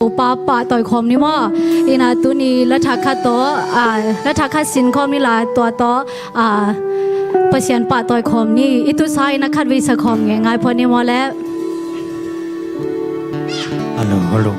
ปาปะต่อยคอมนี่มั้งอีน่ะตัวนี้ละทักขัดโตละทักขัดสินคอมนี่ละตัวโตเปอร์เซียนปะต่อยคอมนี่อีตัวซ้ายนักขัดวิศคอมไงไงพอนี่มาแล้วฮัลโหล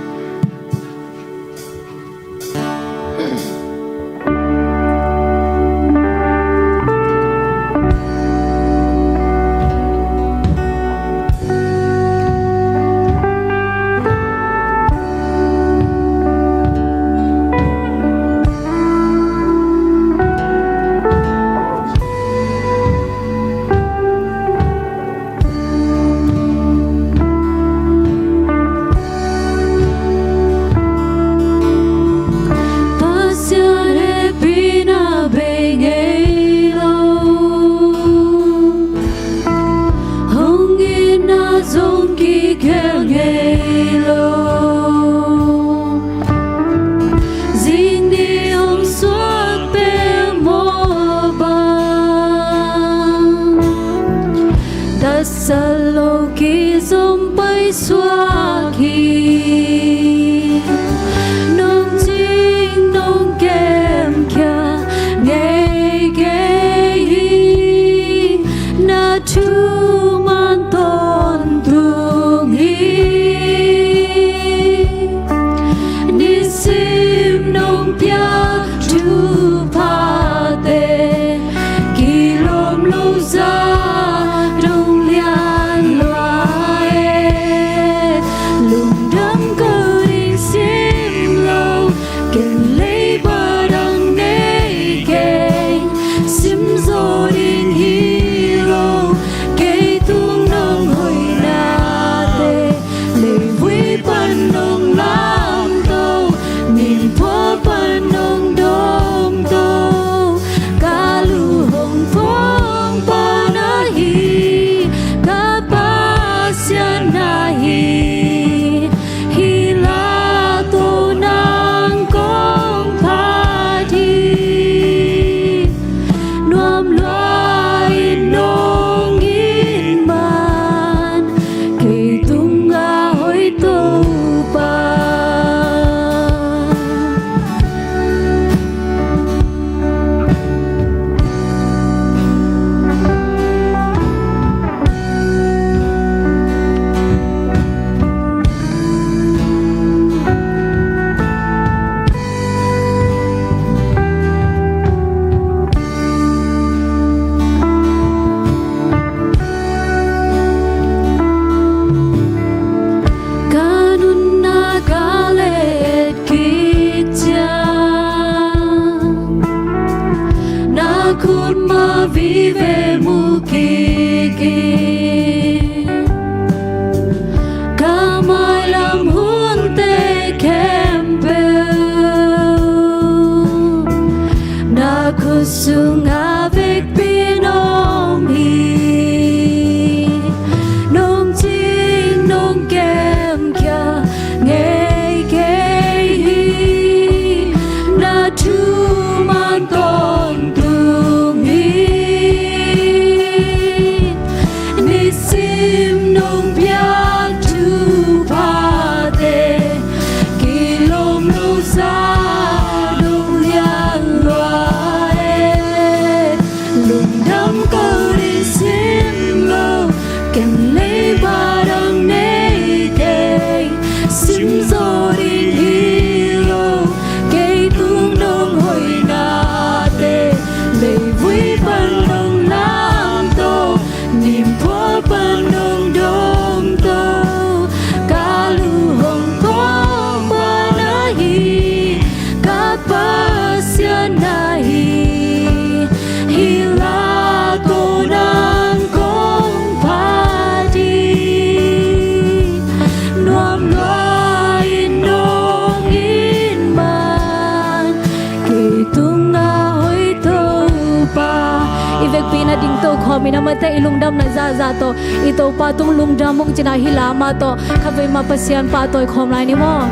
มีน้ำมันเตอิลุงดำนะซาโตอิโตปาตุงลุงดำมุงจินาฮิลามาโตข้าเวมาปัสยานปาโตคอมไรนี่มั้ง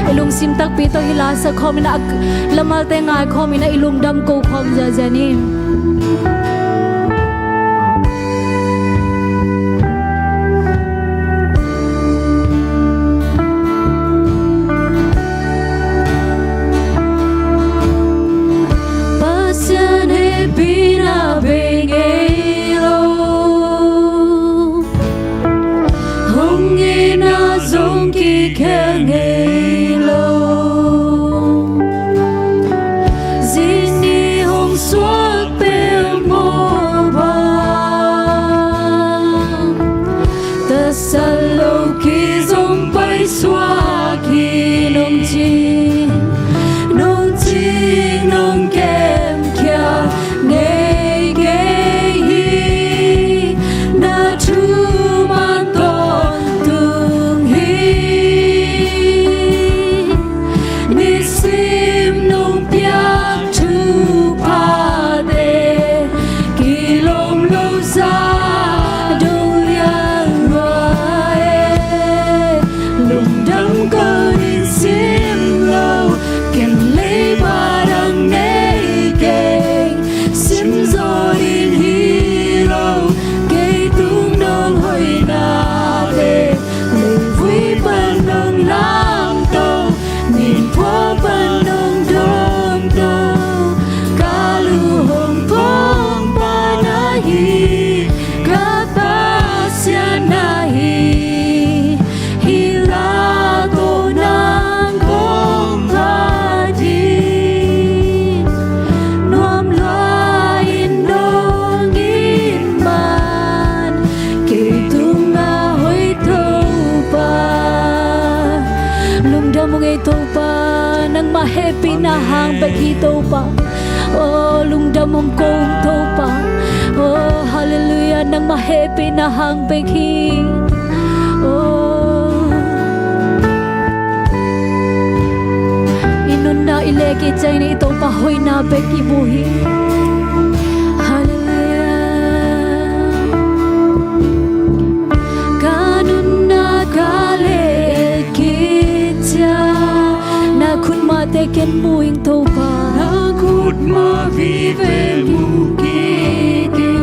อิลุงซิมตักปีโตฮิลาสคอมินะละมาเตงายคอมินะอิลุงดำกูคอมซานี่ hong e Topa nang ma happy na hang bagi Topa oh lung dam hong kong Topa oh hallelujah nang ma happy na hang bagi oh inun na ileke chay ni Topa hoy na bagi buhi Ken muing Topa Nakut ma vive mukiki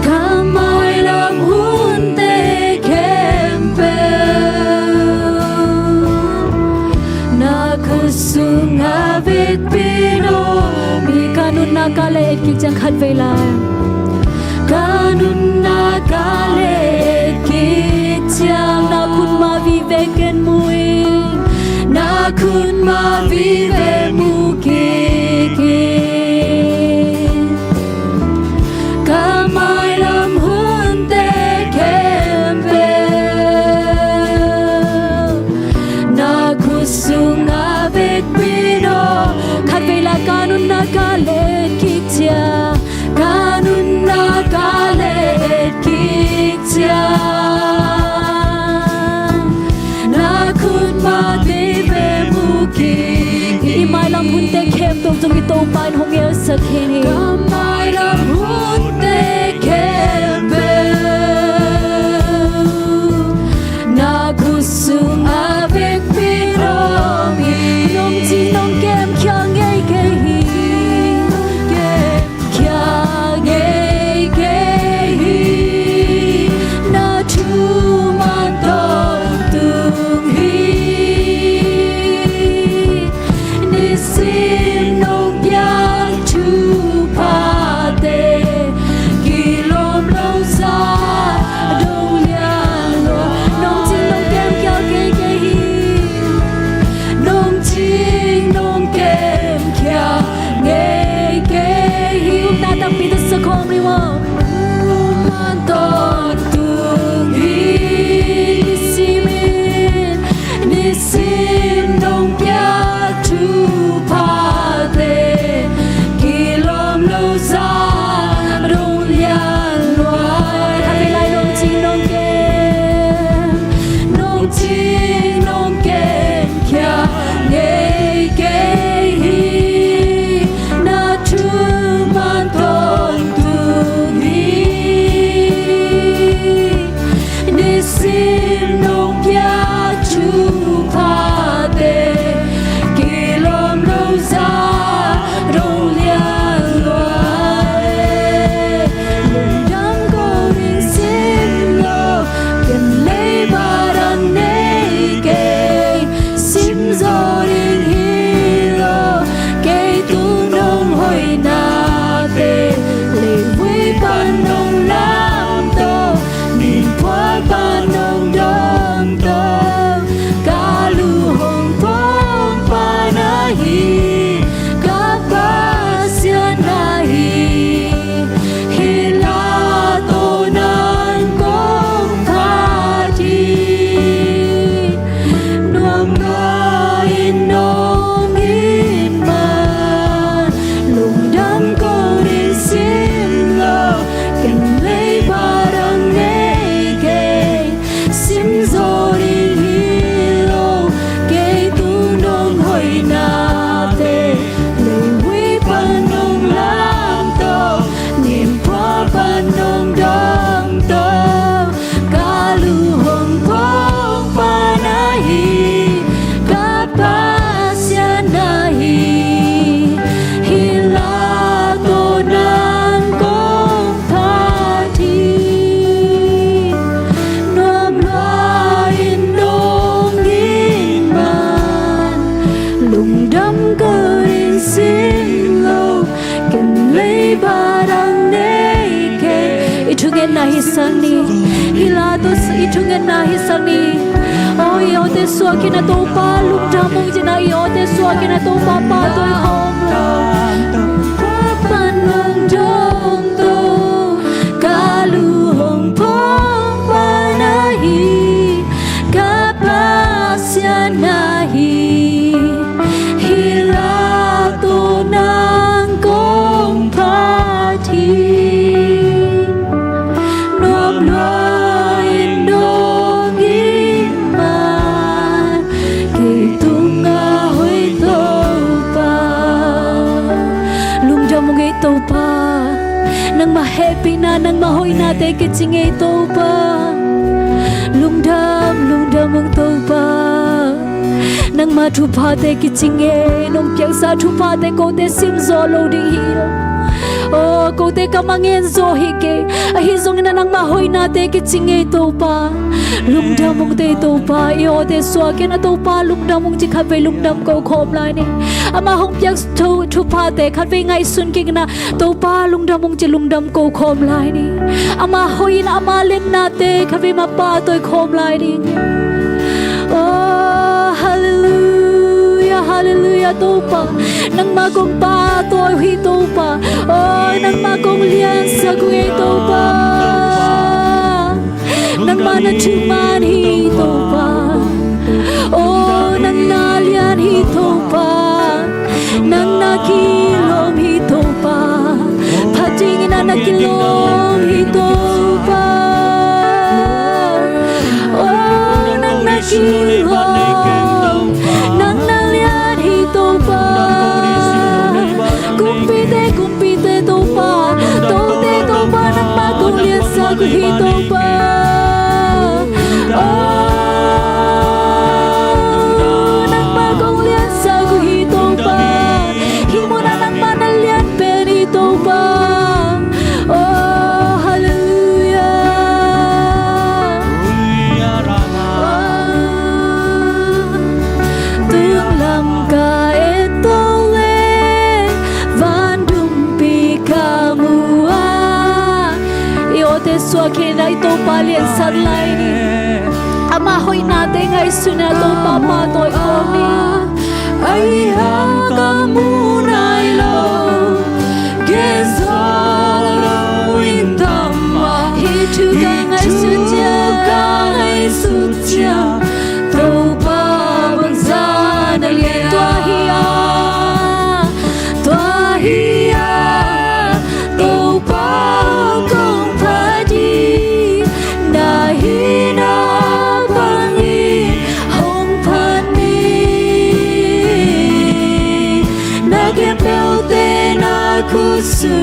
Kamay lam hunte khempeuh Nakusunga vit pino Mi kanun nakale et kijang khat vela Kanun nakale et kijang Nakut ma vive ken muing Nakun ma vive mukiki Kamay lam hunte khempeuh Nakusunga vit pino Khat vela kanun nakale kitya Kanun nakale kitya Nakun ma Imay lam hunte khempeuh tung Topan hong el sakhini Kamay lam hunte khempeuh Nakusung avek pinomi Nong chi nong kem kya ngay kehi Kem kya ngay kehi Na tu man tong tung hi Sim nong yang Thupha te kilom lâu xa đông liang lo nong ching nong kem kya ke ke hi nong ching nong kem kya nge ke hi ta ta pi ta sa khom ri wo man ton tung hi nisim nong kya Thupha te kilom lâu xa đông liang loài Happy lai nong ching nong kem kya ngay ke hi na tu man ton tung hi nisim nong kya Thupha te kilom lâu xa đông liang loài lùng đắng cô đình sim lo cần lấy barang nei ke sim zo đình hi lo ke tu nong hoi na te le vui pan nong nam to min phua pan nong dong to kalu hong phong pa na hi kapasyan na hi hila to nan kong phati nuam na in nong in man lung dam ko rin sim lo kan lấy barang nei ke sim zo rin hi lo ke tu nong hoi na te le wi pan nong lam to niệm phua pan nong dong to kalu hong phong pa na hi kapasya na hi hila to nan kong phati nuam loa in nong in man lùng đắm cơ rin sim lo cần lấy barang nei ke itungen na hisani hila to itungen na hisani oh yo te suwa kina Topa lung dam mong jina yo te suwa kina Topa pa toy khom lo pan nong dong to kalu hong phong pa na hi ka na te kicinge Topa lung đam mong Topa nang ma Thupha te kicinge nong kyang sa Thupha te ko te sim zo lo ding hi oh ko te kamangen zo hi ke a hi zong na nang ma hoi na te kicinge Topa lung đam mong te Topa i o te so ke na Topa lung đam mong chi khat ve lung đam ko khom lai ni ama hong pyak Thupha te khat ve ngai sun ke na Topa lung đam mong chi lung đam ko khom lai ni ama hoi na ama len na te khat ve ma pa toy khom lai ni oh hallelujah hallelujah Topa nang ma kong pa toy hi Topa oh nang ma kong lian sa ku e Topa nang ma na chu man hi Topa oh nang na lian hi Topa nang na kilom hi Topa phating na kilom hi Topa oh nang na kilom nang na lian hi Topa kumpite Topa tote Topa nang ma kong lian sa ku hi Topa nang ma kong lian sa ku hi Topa hi mo na nang ma na lian pe ni Topa oh hallelujah tung lam ka etole van dum pi kamua io te so ke na Topa lian san lai ni ama hoi na te ngai suna Topa pa toy ko ni ai ha ka mu nai lo ke zo lo in dhamma hi tu ka ngai su cha Topa bang za na lian twa hiya Topa kong pha di na hi na kusu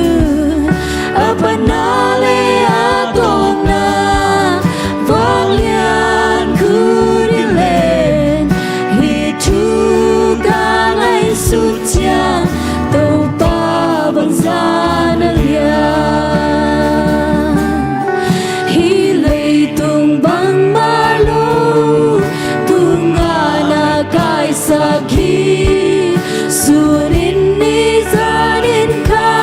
apa nale atona vang lian ku dilen hitu ka ngai su cha Topa bang zana lian hi lei tung bang malu tung ana kai sakhi sunin ni zanin tan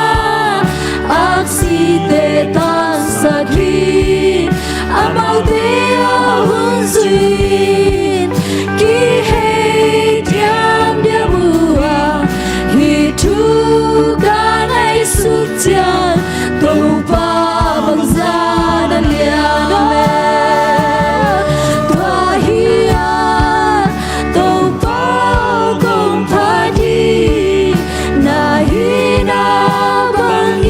sakhi amau te ahun suin ki he tiam dia mua hi tu ka ngai su chan Topa bang zana lian me twa hiya Topa kong pha di na hi na bang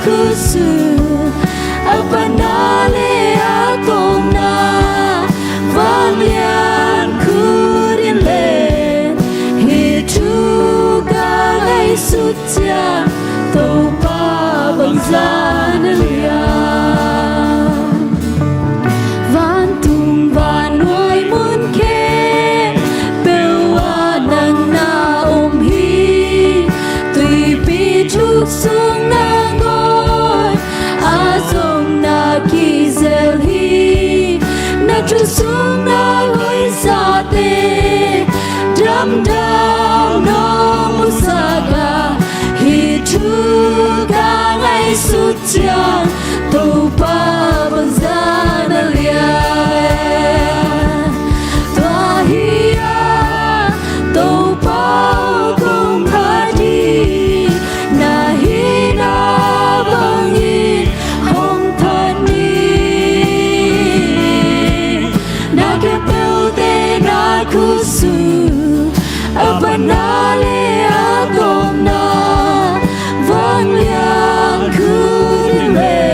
kusu apa nale atona vang lian ku dilen hitu ka ngai su cha Topa bang zana lian van tung van nuôi mun ke bewa nang na hi tùy pi chuk sung na sung na lối xa te đam đam no musaga hi tu ka ngai su cha Topa bang zana lian twa hiya Topa kong pha di na hi na bang in hong phan kusu apa nale atona vang lian ku dilen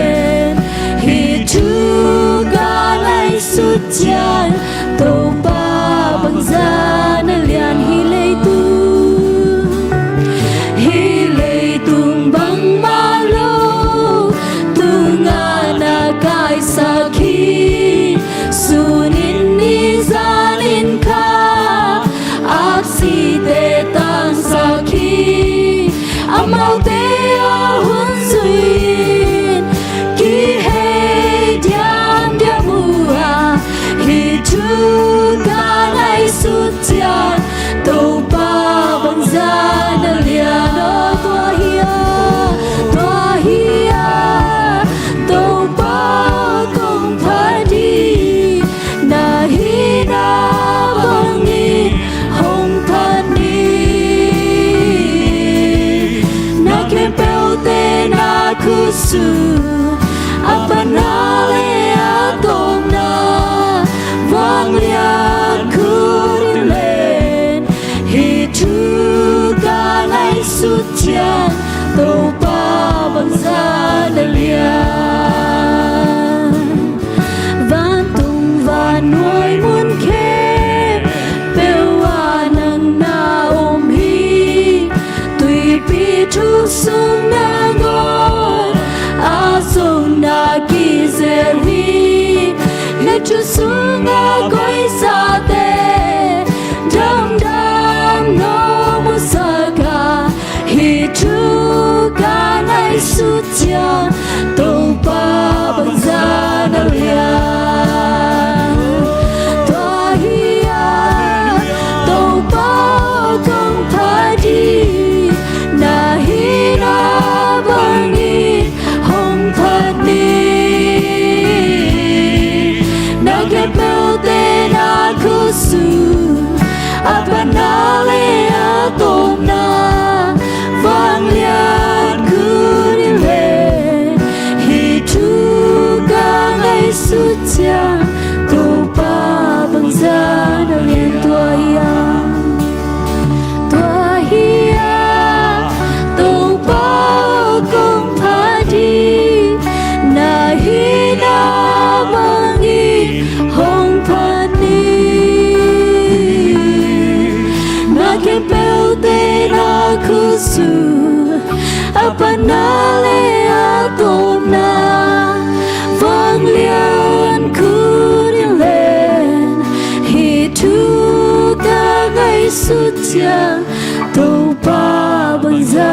kusu apanale atona vang lian kudilen hitu kalai sutian topa bangsa dalian van tung van nuôi muôn khép bewa nang na hi tùy pi thu sung na ngồi a sung na ki zeri na chu sung a koi sa te dam dam no musaka hi chu ka nai su tia to pa bang za na lia to hiya to pa kong pa di na hi na bang i hong pa ni na ke pel te na kusu apanale atona vang lian kudilen hitu ka ngai su tia to pa bang za na lian tua hiya to pa kong pa di na hi na bang i hong pa ni na ke pel te na kusu apanale atona vang lian kudilen hitu ka ngai su tia to pa bang za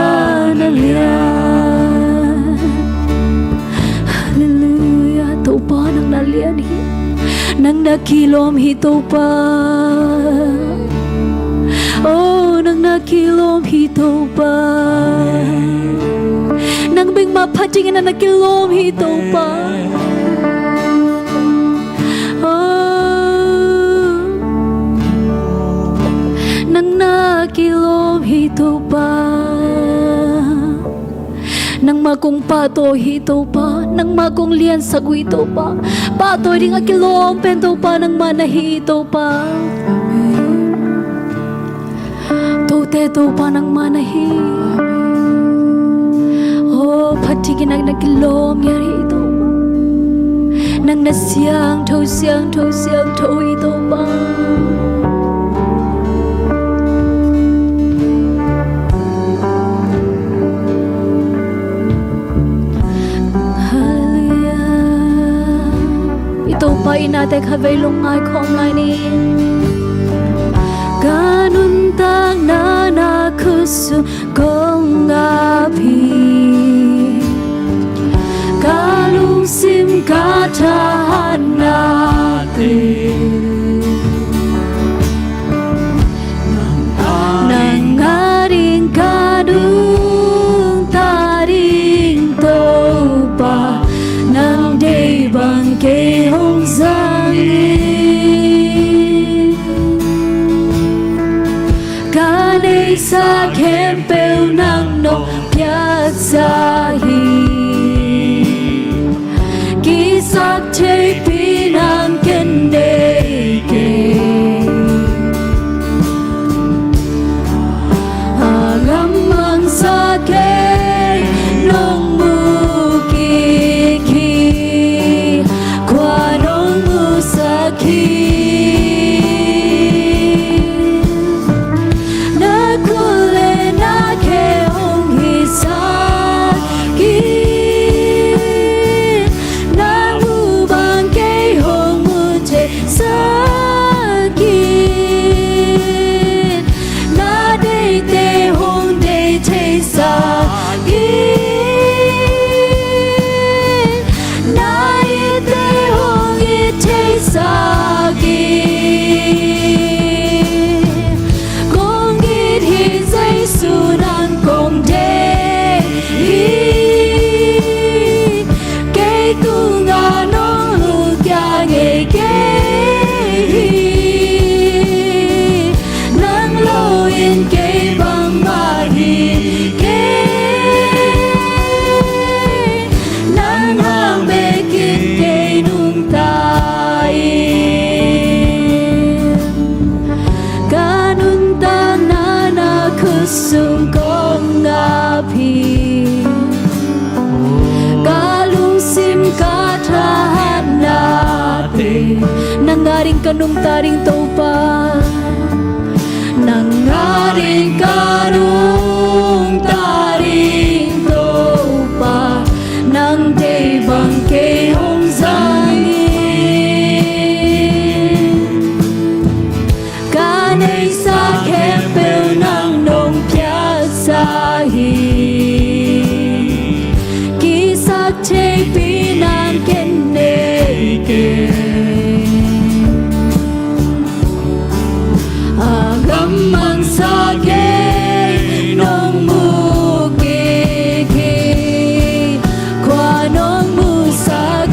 na lian hallelujah to pa nang na lian hi nang na kilom hi to pa oh nang na kilom hi to pa nang bing ma phating na kilom hi to pa oh nang na kilom hi to pa nang ma kong pa to hi to pa nang ma kong lian sagui to pa to ding a kilom pen to pa nang ma na hi to pa to te to pa nang ma na hi oh phating nang na kilom yar hi to nang na siang tho hi to pa ito pa inate khavei lungai khom lai ni kanun tang na na kusu kong api kalung sim kata hanate nang aring kadung taring topa nang day bang ke hong zangi kanei sa khempeuh nang no piazza hi kisak te pinang kende ke agam mang sa ke nong mu Bang ke kanung taring Topan Nangaring karong taring Topa Nang day bangke hong sangin Kanay sa khempeuh ng hongpia sahi Kisak chay pinan keneke Agamang sagay nong mukiki Kwanong musag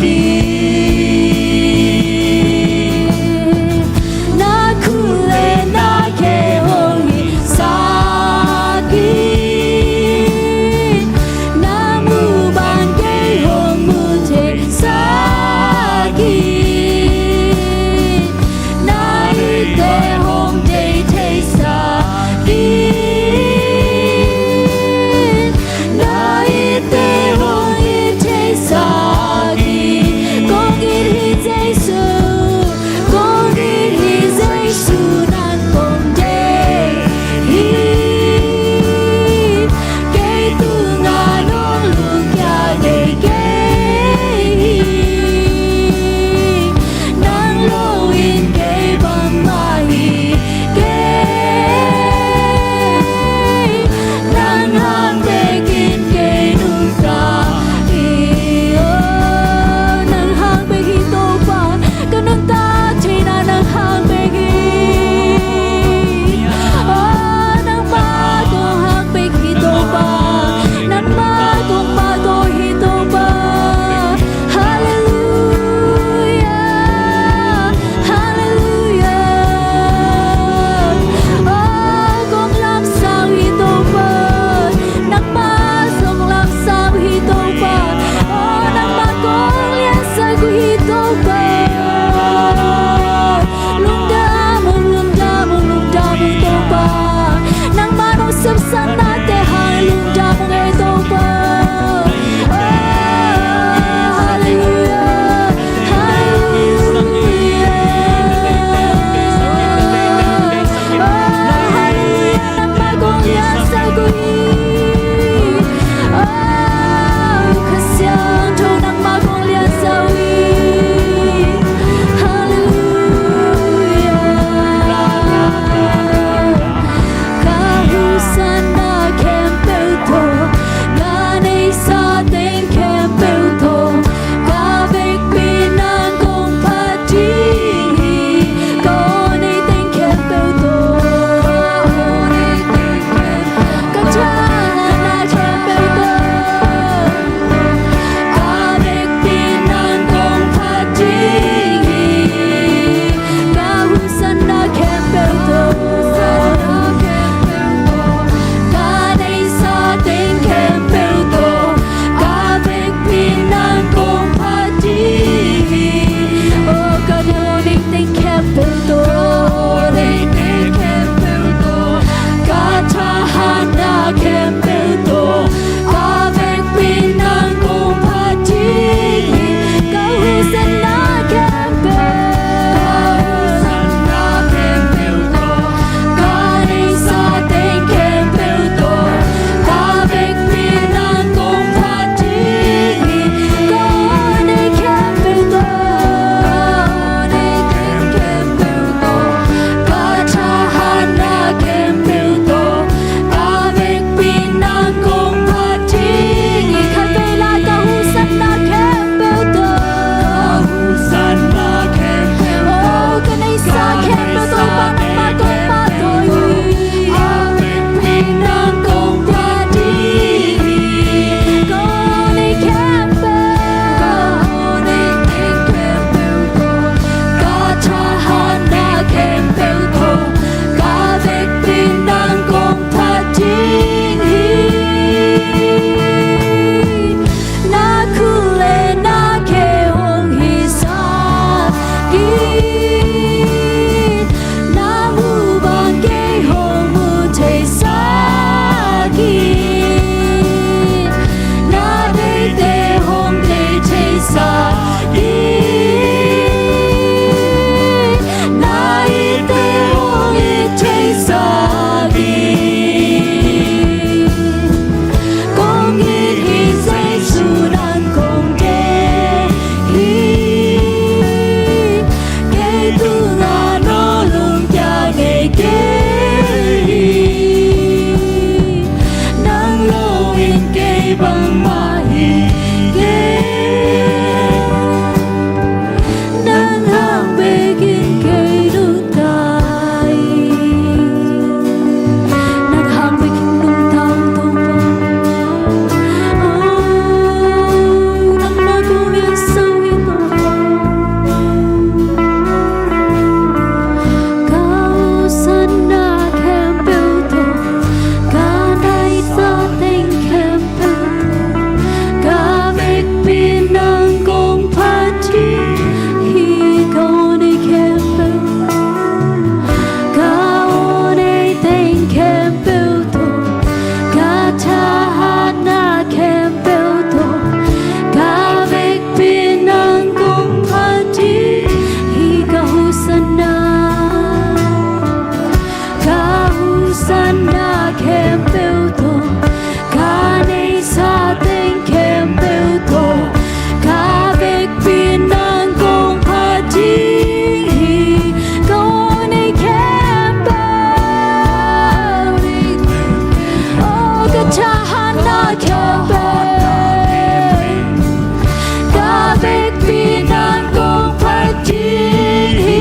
bek pinan kong pajin hi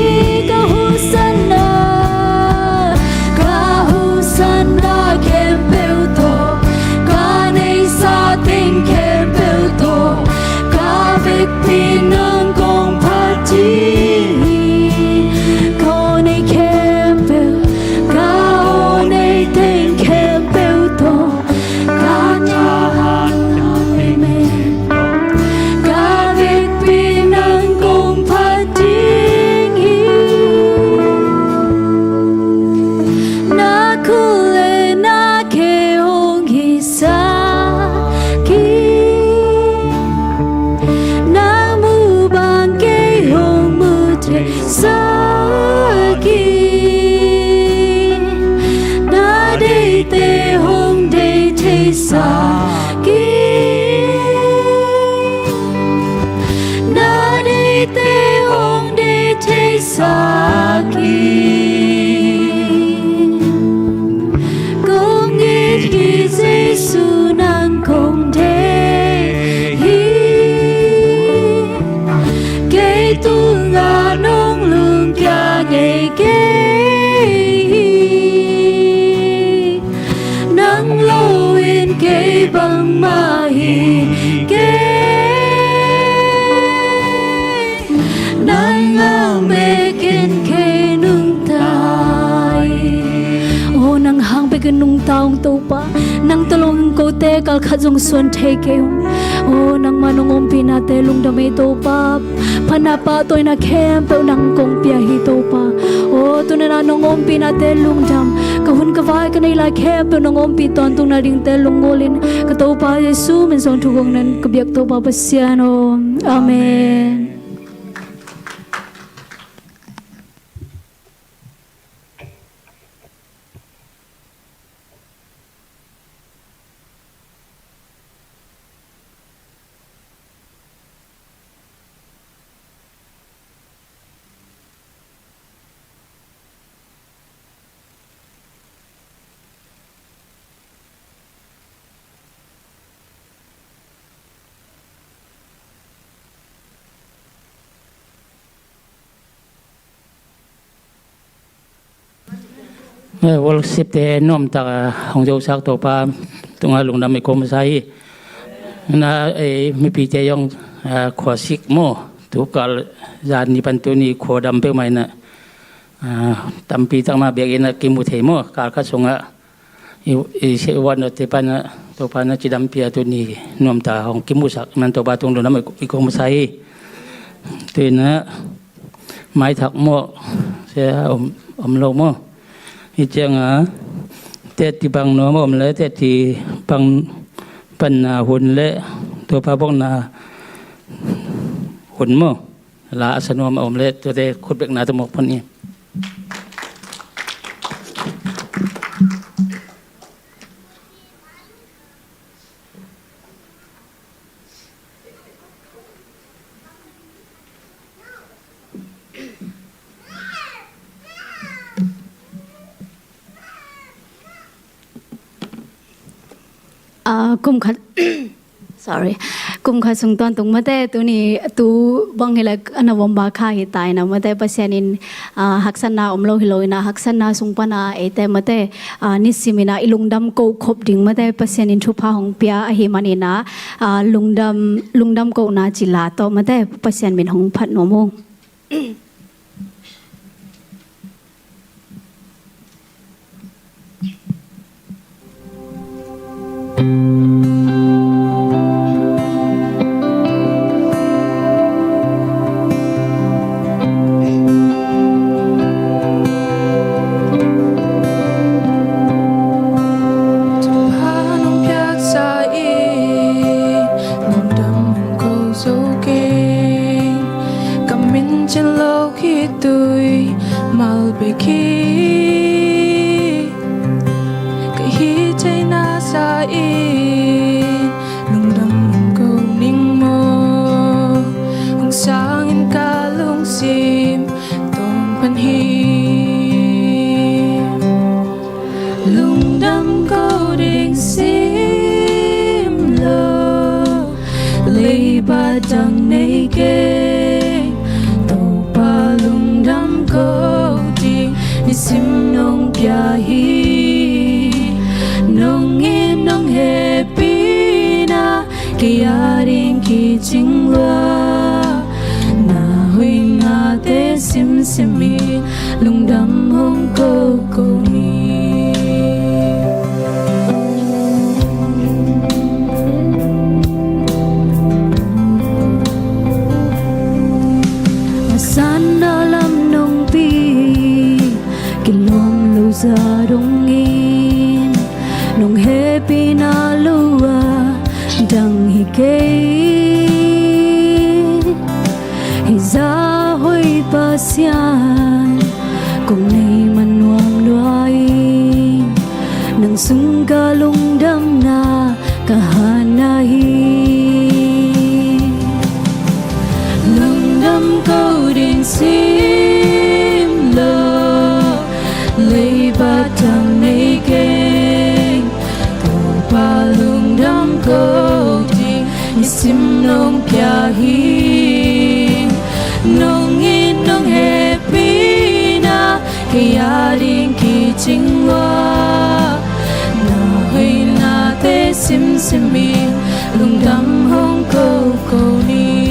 Kisinna Kisinna khempeuh to ka nei sa ting khempeuh to ka bek pinan kong pajin ko nei khempeuh ka o nei ting khempeuh to ka tahan nei me ka bek pinan kong pajin na kule na ke hong hisa ki na mu bang ke hong mu tre sa ki na de te hong de te sa ki na de te hong de te sa ki Kong ít khi Giêsu nàng kong thế hi Kê tu ngà nông lương kia ngày kê Nắng lâu yên kê bằng ma hi kê Nắng ngang mê kiên kê nung tai O nang hang pe nung taong Thupha nang tulong ko te kal khajong suan the ke O nang manong ompi na te lungdam e Thupha panapa toy na khempeuh nang hongpia hi Thupha O tunana nong ompi na te lungdam kahun kawai ka nei la khempeuh nong ompi ton tung na ding te lungolin ka Thupha Yesu men son thuwang nan kabiak Thupha pasian o amen wal sip te nom ta hong jo sak to pa tunga lungdam me kom sai na mi pi te yong khwa sik mo tu kal zan ni pan tu ni kho dam pe mai na tampi tang ma bek ina kimu the mo kal kha songa i se wan te pan to pa na chi dam pia tu ni nom ta hong kimu sak man to ba tung lungdam me kom sai tu na mai thak mo se lo mo hi chang te ti bang no mom le te ti bang pan na hun le to pa bong na hun mo la asano ma om le to te khut bek na to mok pon ni kum khat sorry kum kha sung ton tung mate tu ni tu bang hela anawam ba kha hi tai na mate pasianin haksana omlo hiloina haksana sungpana ete mate nisimina ilungdam ko khop ding mate pasianin Thupha hongpia a hi manina lungdam ko na chila to mate pasian min hong phat no mong Hãy subscribe cho kênh Ghiền Mì Gõ Để không bỏ lỡ pia hi nong in nong happy na kia ring ki chingwa na hui na te sim simi lung dam hong ko ni san dalam nong pi kilom lu za dong in nong happy na lua dang hi ke hi za hoi pa sian kong nei man nuam luai nang sung ka lung dam na kahanahi câu đến sim lo lấy bát thằng này keng cầu pa lung đam câu đi sim nong pia hi nong in nong happy na kia ding ki chingwa na hui na te sim simi lung đam hong câu ni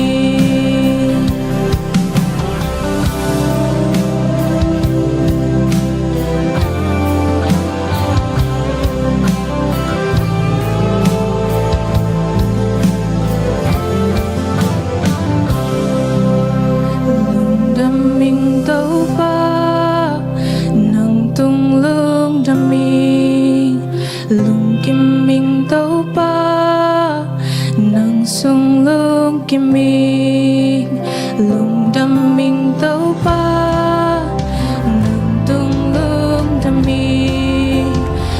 sung lung kim minh lung đam minh tấu pa nung tung lung đam minh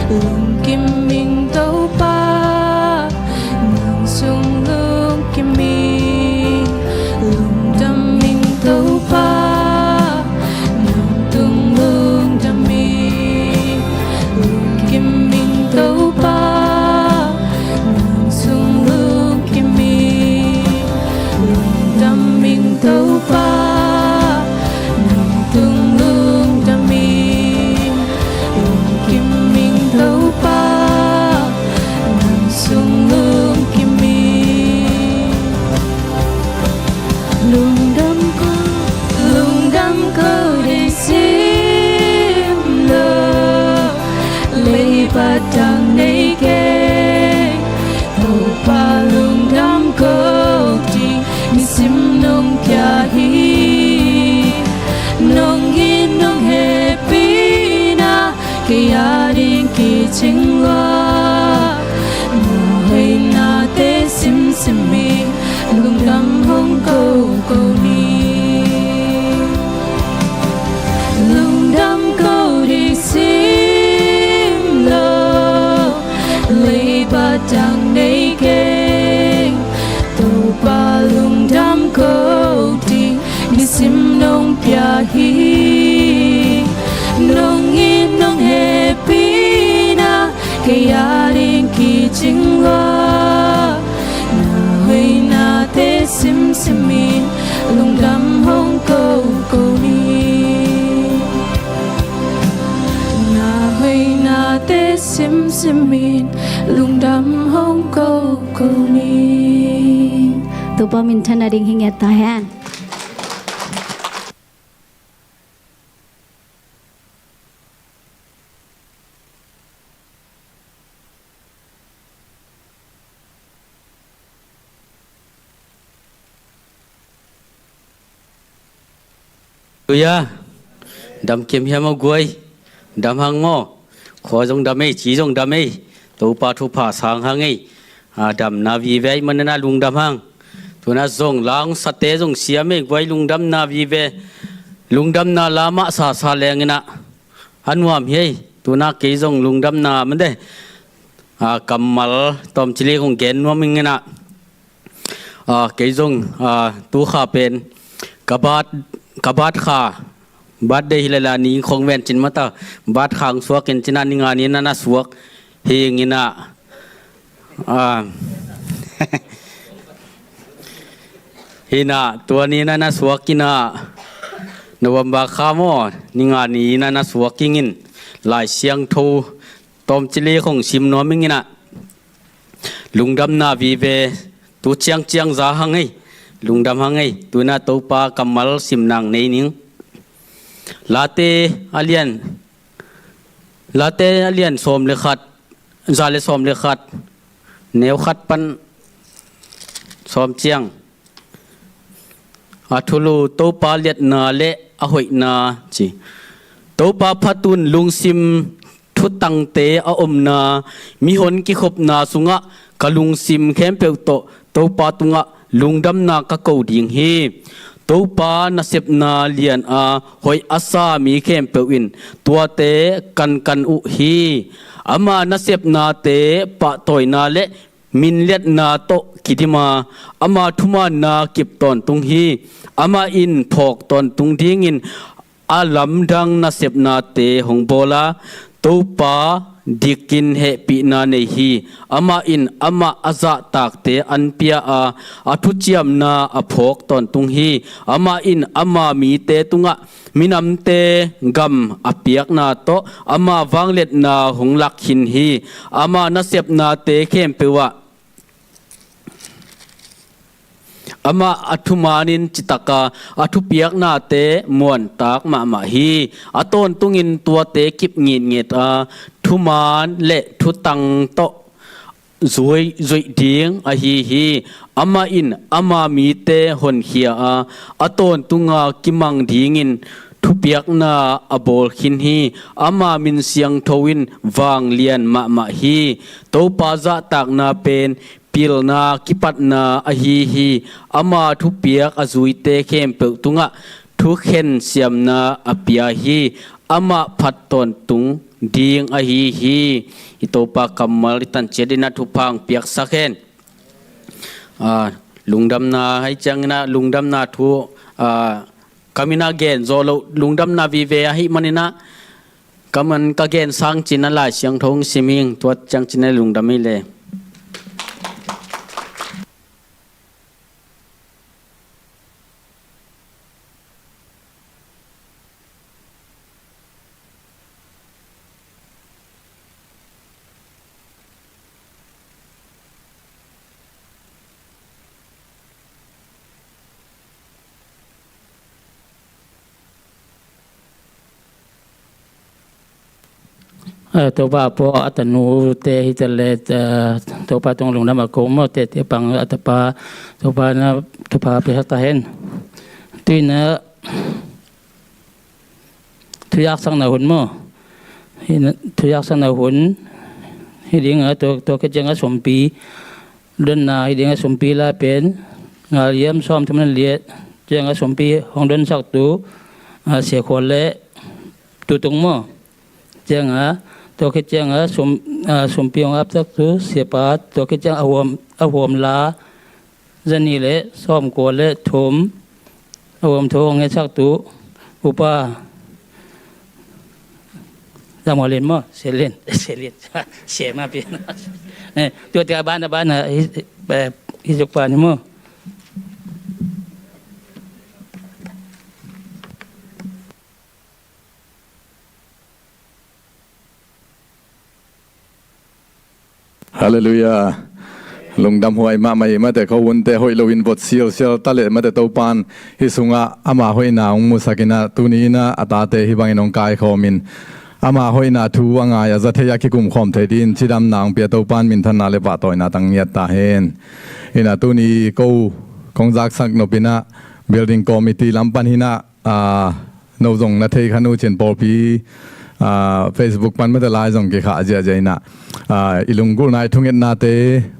lung kim minh tấu pa nung sung lung kim minh lung đam minh tấu pa nung tung lung đam minh lung kim minh tấu pa tấu pa nung tung lung đam minh lung kim minh tấu pa nung sung lung kim minh lung đam câu để sim lo lấy bát thằng này keng tấu pa lung đam câu đi sim nong pia hi nong in nong happy na kia ding ki chingwa na hui na te sim simi lung dam hong câu ni lung dam câu đi sim lo lấy bát thằng này keng tàu pa lung dam câu đi sim nong pia hi nong in nong happy na kia ding ki chingwa na hui na te sim simi lung dam hong câu ni na hui na te sim simi lung dam hong câu ni Topan min thana ding hingat tahan ya đam kiếm hiểm ao guôi đam hang mo khó dòng đam ấy chỉ dòng đam ấy Thupha Thupha sang hang ấy đam na vi ve mình na lung đam hang tu na dòng lang sát tế dòng xiêm ấy guôi lung đam na vi ve lung đam na lama sa sa leng na anh huam hi tu na cái dòng lung đam na mình đây kamal tom chili kong gen huam mình na cái dòng tu kha pen kabat kha bát đây là ní không ven trên mata bát khang suak trên trên anh ngani na suak hi ngina hina tua ni na suak kina November khamo ni ngani na suak kingin หลายเสียงโทตอมจิเลของซิมนัวมิงนะลุงดำนาวีเวตูเชียงจาหังไงลุงดำหังไงตัวน่าตัวปากำมัลซิมนางในนิงลาเตอเลียนสมเลขัดจาเลสมเลขัดแนวขัดปันสมเชียงอาทุลูตัวปาเลียดนาเลอหอยนาจีตัวปาพัตุนลุงซิมทุตังเตออมนามีหนกิขบนาสุงะกะลุงซิมแคมเปลโตตัวปาตุงะลุงดำนากะเกาดิงเฮตัวปานาเสบนาเลียนอาหอยอาซามีแคมเปลวินตัวเตกันอุฮีอามานาเสบนาเตปะตอยนาเลมินเลียดนาโตกิติมาอามาทุมานากิบตอนตุงฮีอามาอินพอกตอนตุงดิ้งินอาลัมดังนาเสบนาเตหงโบลาตัวปาดิกินเฮปีนาเนฮีอามาอินอามาอาซาตากเตอันเปียอาทุจิยมนาอภอกตอนตุงฮีอามาอินอามามีเตตุงะมินำเตกัมอเปียกนาโตอามาวังเล็ดนาหงลักหินฮีอามานาเสบนาเตเข้มเปวะอามาอัทุมานินจิตกาอัทุเปียกนาเตมวนตากมาฮีอต้นตุงินตัวเตกิบเงียดทุมานเละทุตังโตซวยดิงฮีอามาอินอามามีเตหนเขียอต้นตุงากิมังดิงินทุเปียกนาอบอลขินฮีอามามินเสียงทวินวางเลียนมาฮีโตปาซาตากนาเป็นปิลนากิปัตนาฮีอามาทุเปียกอจุยเตเข้มเปิกตุงะทุเข็นเสียมนาอเปียฮีอามาพัดตอนตุงดิงฮีอิโตปากำมัลตันเจดินาทุพังเปียกสักเห็นลุงดำนาให้จังนะลุงดำนาทุกามินาเกนโซโลลุงดำนาวิเวให้มันนะกำมันกะเกนสังจินลายเสียงทงซิมิงตัวจังจินลุงดำไม่เลยตัวป้าพออัตนูเตหิตเลตตัวป้าตรงลงน้ำมาโกมเตเตปังอัตปาตัวป้านะทุพาไปหัตเห็นตีนะทุยักสังนาหุ่นมั้งทุยักสังนาหุ่นให้ดิ้งตัวก็จะงสมปีเดินนาให้ดิ้งสมปีละเป็นงานเยี่ยมซ้อมทำนั้นเลียจะงสมปีห้องเดินสักตัวเสียคนเละตัวตรงมั้งจะงตัวคิดจังสมปีองอับสักตัวเสียปาตัวคิดจังเอาหัวลาจะนี่เลยซ้อมกวนเลยถมเอาหัวทงให้สักตัวอุปาจะมาเล่นมั้งเสียเล่นเสียมาเปลี่ยนเนี่ยตัวเดียวบ้านแบบฮิจุกปานี่มั้งฮาเลลูยาลงดำหวยมาแต่เขาวนแต่หอยลวินบทเซียวตะเลมาแต่เต้าปานฮิสุงะอามาหอยนาองมุสกินะตุนีนะอัตาเตฮิบังนองกายเขามินอามาหอยนาทูว่างายจะเทียกิกุมขอมเทดินชิดำนางเปียเต้าปานมินทนาเลปะต่อยนาตังเงียตาเฮนอินาตุนีกูคงจักสักนปินะ building committee ลำปันหินะนวงนาเทขนุเชนปอปีFacebook ปันมาแต่ลายส่งเกี่ยขาเจียใจนะอิลุงกูนายทุ่งเงินนาเต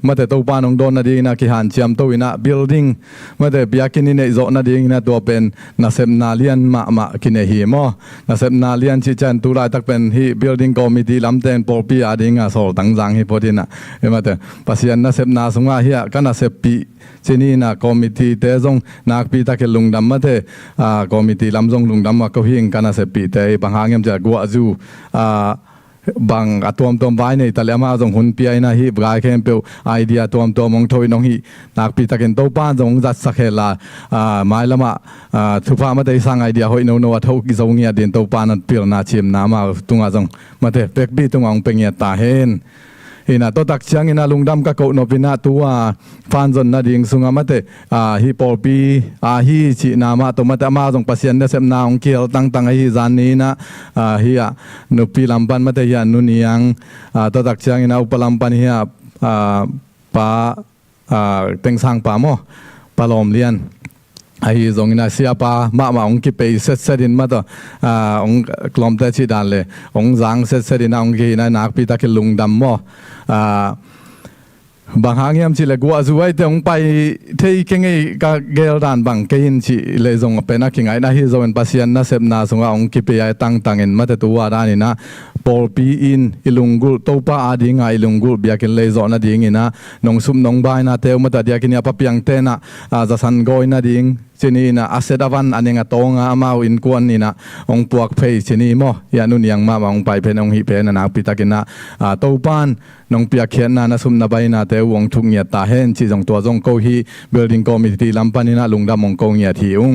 มาแต่ตัวปานองโดนนาดีนะกิหันเชียมตัวอินะ building มาแต่พิยากินนี่โจนาดีนะตัวเป็นนาเซมนาเลียนมากินเหี่ยมนาเซมนาเลียนชิจันตุลายตักเป็นฮี building committee ลำเต็นปอปีอาดิงาโซตั้งจังฮีพอดีนะมาแต่ปัสยันนาเซมนาสงอาเฮียกันนาเซปีเจนี่นะคอมมิตี้เตจงนักปีตะเกลุงดำมาเตคอมมิตี้ลำจงลุงดำมาก็หิงกันนาเซปีเตปังหางเงมจะกัวจู บางตัวไว้ในแต่ละมาจงหุ่นเปียนะฮิบรายแค่เปียวไอเดียตัวมองทอยน้องฮินักปีตะเกินโตป้านจงจัดสักเฮลาหมายละมาทุพามาได้สร้างไอเดียหอยโนวัทกิจงเงียเดินโตป้านัดเปียวนาชิมนามาตุงอาจงมาเตะเป็กบีตุงองเป็งเงียตาเฮนina to tak chiang ina lungdam ka ko no pina tua fan zon na ding sunga mate hi polpi hi chi na ma to mate ma jong pasien na sem na ong kiel tang hi zan ni na hi a no pi lampan mate ya nu niang to tak chiang ina upalampan hi pa teng sang pa mo palom lian ai zong ina siapa ma ong ki pe set in ma to ong klom ta chi dan le ong zang set in ong ki na nak pi ta ki lungdam moบางหางยามสิเลยกัวสวยแต่องไปที่เก่งไอ้กาเกลดานบางเกินสิเลยส่งเป็นนักเก่งไอ้น่าฮิโซเป็นปัสยันน่าเสพน่าส่งองคิปยายตั้งเงินมาแต่ตัวด้านนี้นะปอลปีอินอิลุงกุลโตป้าอาดิงไอลุงกุลเบียกินเลยจอน่าดิ่งนะน้องซุ่มน้องใบน่าเตวมาแต่เดียกินยาปะเปียงเตนะจะสันกอยน่าดิ่งที่นี่นะอาเซดาวันอันยังตองอามาวินกวนนี่นะองปวกเพย์ที่นี่มั้ยานุนยังมาองไปเพนองฮิเพนนักปิตากินนะโตปานน้องเปียเขียนนะซุ่มนาใบนะเตวงทุกเงียตาเห็นที่จงตัวจงโกฮีเบลดิงคอมมิตี้ลำปันนี่นะลุงดำมงโกเงียที่อุง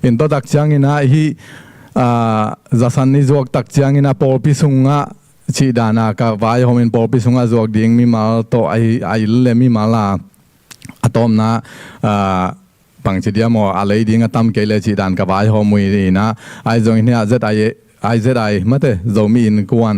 อินโตตักจังนี่นะฮีจะสันนิจวกตักจังนี่นะปอลพิสุงะชีดานะกับวายโฮมินปอลพิสุงะจวกดิ่งมีมาโตไอเลมีมาลาอะตอมนะบางทีเดียวมออะไรดิ้งก็ตั้มเกลือจีดันกับไอ้หอมวยนี่นะไอ้ตรงนี้ZIมาเตะZOMIอินกวน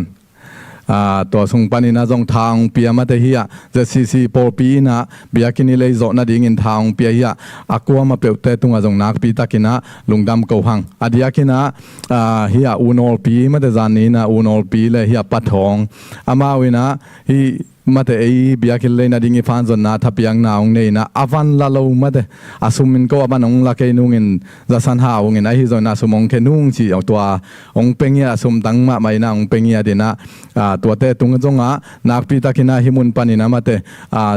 ตัวส่งปันนี่นะจงทางเปียมาเตะเฮียZCCปอปีนะเบียกินเลยจอน่าดิ้งอินทางเปียเฮียอากัวมาเปียวเตะตุงจงนักปีตะกินะลุงดำเกาหังอดียกินะเฮียอูนอลปีมาเตะจานนี้นะอูนอลปีเลยเฮียปัดทองอามาวินะฮีมาแต่ไอ้เบียกินเลยนะดิ้งฟันจนนะทับยังนาองเนี่ยนะอวันละลูมาแต่อาสุมินก็ว่ามันองละแกนุ่งเงินจะสันหาองเงินไอ้ที่จนนะสมองแค่นุ่งจีเอาตัวองเป็งเงียสมตั้งมาไม่นะองเป็งเงียเดนะตัวเตะตุงจงนักปีตะกินะหิมุนปันนี่นะมาแต่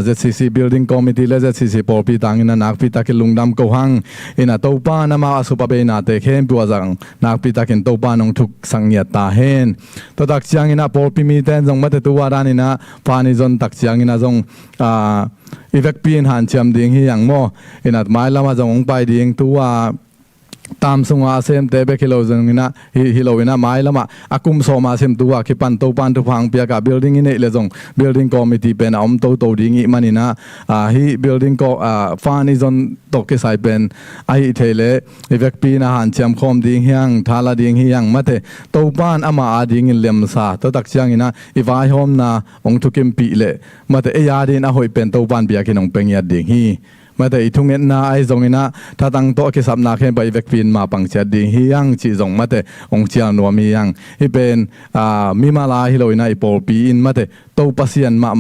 ZCC Building Committee และ ZCC ปอปีตังนะนักปีตะกิลุงดำกูหังอินะโตปานะมาอสุปเบนะเตะเข้มตัวจังนักปีตะกินโตปานองทุกสังเงียตาเห็นตัวตักจังอินะปอปีมีเต้นจงมาแต่ตัวด้านนี่นะปานิจนตักเสียงอินะจงอีเวกปีนหันเชียมดิ่งที่อย่างโมอินัดไม้ละมาจงไปดิ่งตัวตามสงอาเซมเตเบคิโลจงอินะฮิโลอินะไม้ละมาอากุมโซมาเซมตัวคิปันโตปันทุพังเปียกับบิลดิ้งอินเอเลจงบิลดิ้งคอมมิตี้เป็นอมโตดิ่งอิมันอินะฮิบิลดิ้งก็ฟานิจนตกเกสายเป็นไอเทเลอีเวกปีนหันเชียมคอมดิ่งยังทาลาดิ่งยังมาเตโตปันอามาดิ่งอินเลมซาตัวตักเชียงอินะอีวายโฮมนะองทุกิมปีเลมาเตเอียดินอาหอยเป็นโตปันเปียกินองเป็งยาดิ่งฮีมาแต่อีทุ่งเงินนาไอจงอินะถ้าตั้งโต๊ะกิสับนาเข้ไปเวกปีนมาปังเจดิ่งฮียังจีจงมาแต่องเจียนนัวมียังฮีเป็นมีมาลาฮิโลอินะอีปอลปีอินมาแต่โตปัสยันมา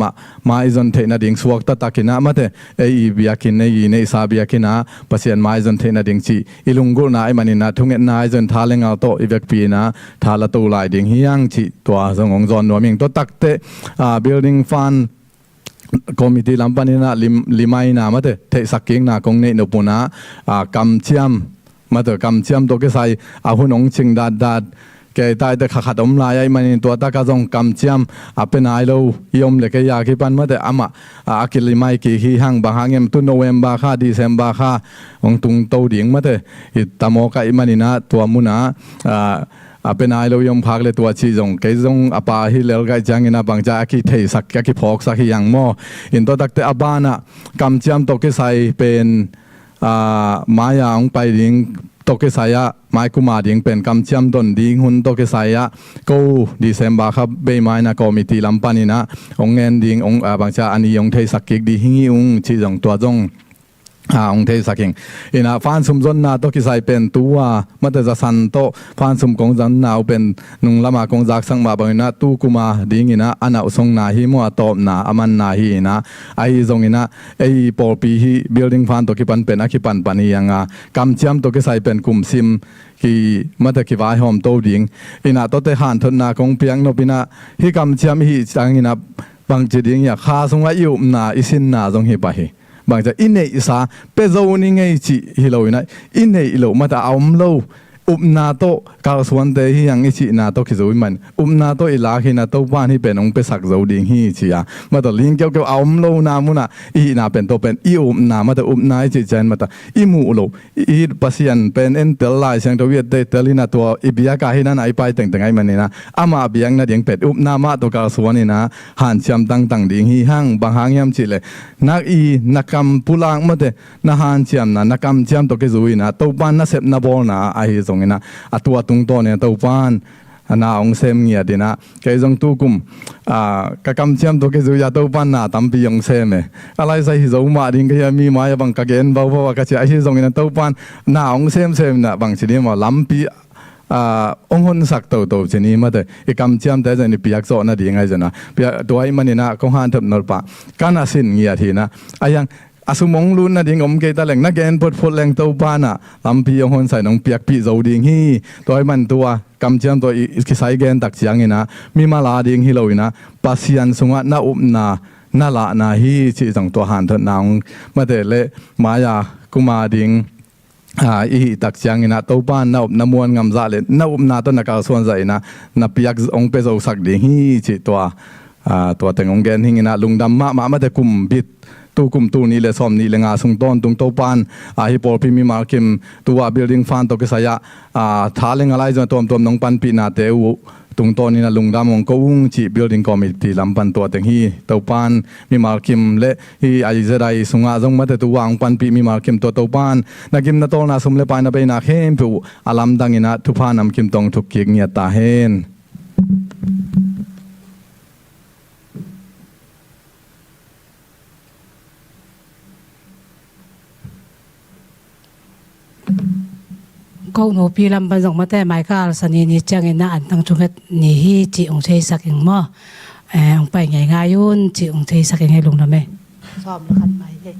ไอจนเทนาดิ่งสวกตักกินะมาแต่ไอเบียกินในอีในซาเบียกินะปัสยันมาไอจนเทนาดิ่งจีอีลุงกุลนาไอมันอินะทุ่งเงินนาไอจนทาเลงเอาโตอีเวกปีนะทาละตูลายดิ่งฮียังจีตัวจงองจอนนัวมิงโตตักเตbuilding fundคอมมิตี้ลำปันนี่นะลิมายนะมาเถอะเทสักกิ่งนะคงเนี่ยนปุนะกำเชียมมาเถอะกำเชียมตัวก็ใส่หุ่นองชิงดัดแกตายแต่ขัดอมลายไอ้มันตัวตากระจงกำเชียมเป็นไอโลยมเล็กยาคิปันมาเถอะอามากิลิมายกี่หิหังบางแห่งตุนโนเวมบาค่าดีเซมบาค่าองตุงโตดิ่งมาเถอะอิตามอกไอ้มันนี่นะตัวมุนะเป็นไอโลยมพักเลยตัวชีจงเกจงอปาฮิเลลไกจังอินะบางจากิเทสักกิพอกสักอย่างโมอินตัวตักเตอบ้านะกำเจียมตกใส่เป็นมายาองไปดิ่งตกใส่ไม้กุมาดิ่งเป็นกำเจียมต้นดิ่งหุ่นตกใส่กูดีเซมบาครับเบย์ไม้นะคอมมิตี้ลำปันนี่นะองเงินดิ่งองบางจากอันนี้องเทสักกิดีหิ้งชีจงตัวจงองเทสักเองอินะฟันซุมจนนาโตกิไซเป็นตัวมาแต่จะสันโตฟันซุมกงจันนาเป็นนุงละมากงจากสังมาบางนะตู้กุมาดิ่งอินะอันเอาทรงนาฮิมัวโตนาอามันนาฮินะไอทรงอินะไอปอปีฮิบิลดิ้งฟันโตกิปันเป็นอากิปันปันยังกำเจียมโตกิไซเป็นกุมซิมกีมาแต่กิวายหอมโตดิ่งอินะโตเตหันทนนากงเปียงโนปินะฮิกำเจียมฮิจังอินะบางจีดิ่งอยากฆ่าทรงอายุนาอิสินนาทรงฮิไปบางจะอินเนอิสาเปโซนี่ไงจีฮิโลนะอินเนอิโลมาแต่เอามโล นาโตกาลสวนเตฮียังอิชินาโตคิโซวิมันนาโตอิลาฮินาโตบ้านที่เป็นองค์เปสักโจดิงฮีชิยามาต่อลิงเกี่ยวเอาโลนามุนะอีนาเป็นโตเป็นอีนามาต่อนาอิจิเจนมาต่ออีมูโลอีปัสยันเป็นเอ็นเตลไลเสียงตัวเวียดเตลินาตัวอิบิยากาฮินันไอไปแต่งไอมันนี่นะอามาเบียงนะเดียงเป็ดนามาตัวกาลสวนนี่นะหันจำตั้งดิงฮีหังบางหางยามจิเลยนักอีนักกำปุลางมาเตนะหันจำนะนักกำจำตัวกิโซวินะตัวบ้านนะเสพนะบอลนะไอซงนะตัวตุงโตเนี่ยตัวบ้านนาองเซมเงียดีนะแกจงตู้กุมกะกำเชียมตัวแกจุยาตัวบ้านนาตั้มปีองเซมอะไรใส่หิโซมาดิ้งก็ยังมีมาบังกะเกนบ่าวว่ากะเชียไอหิโซงเนี่ยตัวบ้านนาองเซมนะบางทีเนี่ยมาลำปีองค์สักตัวเจนี่มาแต่อีกำเชียมแต่จะนี่ปีอักษรนะดีไงจ๊ะนะปีตัวไอ้มันนี่นะคงหันทับนรปะการอาศินเงียทีนะไอยังอาสุมงลุนนะดิ้งอมเกตะแหลงนักเกนพดแหลงตัวบ้านอ่ะลำพีองใส่น้องเปียกปีโจดิ้งฮีตัวไอ้มันตัวกำเชียมตัวอิสายเกนตักเชียงนี่นะมีมาลาดิ้งฮีโลนะปัสยันสงะนานาละนาฮีที่สังตัวหันทัดนางมาแต่เละมายากุมาดิ้งอีตักเชียงนี่นะตัวบ้านน้ำมวนงำซาเลนาตัวนักการส่วนใจนะเปียกองเปโจสักดิ้งฮีที่ตัวแต่งองเกนหิงนะลุงดำมาแต่กุมบิดตูกุมตูนี่เลยซ้อมนี่เลยงาสุงต้นตุงโตปานฮิปโปพิมีมาร์คิมตัวบิลดิ้งฟันตัวก็สายท้าเลงอะไรจนตัวน้องปันปีนาเตวตุงต้นนี่นะลุงดำองก็อุ้งจีบิลดิ้งคอมมิตี้ลำปันตัวแต่งฮีตัวปานมีมาร์คิมเละฮีไอเจไดสุงอาจงมาแต่ตัววางปันปีมีมาร์คิมตัวปานนักกิมนาโตนาสมเลปานไปนาเข้มผิวอาลัมดังอินะทุพานำคิมตองทุกเกียงเงียตาเฮนก็หนูพี่ลำบากส่งมาแต่หมายก็สนินิจังเงินน่ะอันตั้งจุกนี่ฮีจีองเชยสักอย่างมั่วองไปไงงายุนจีองเชยสักอย่างให้ลุงทำไมชอบแล้วคันไปเลย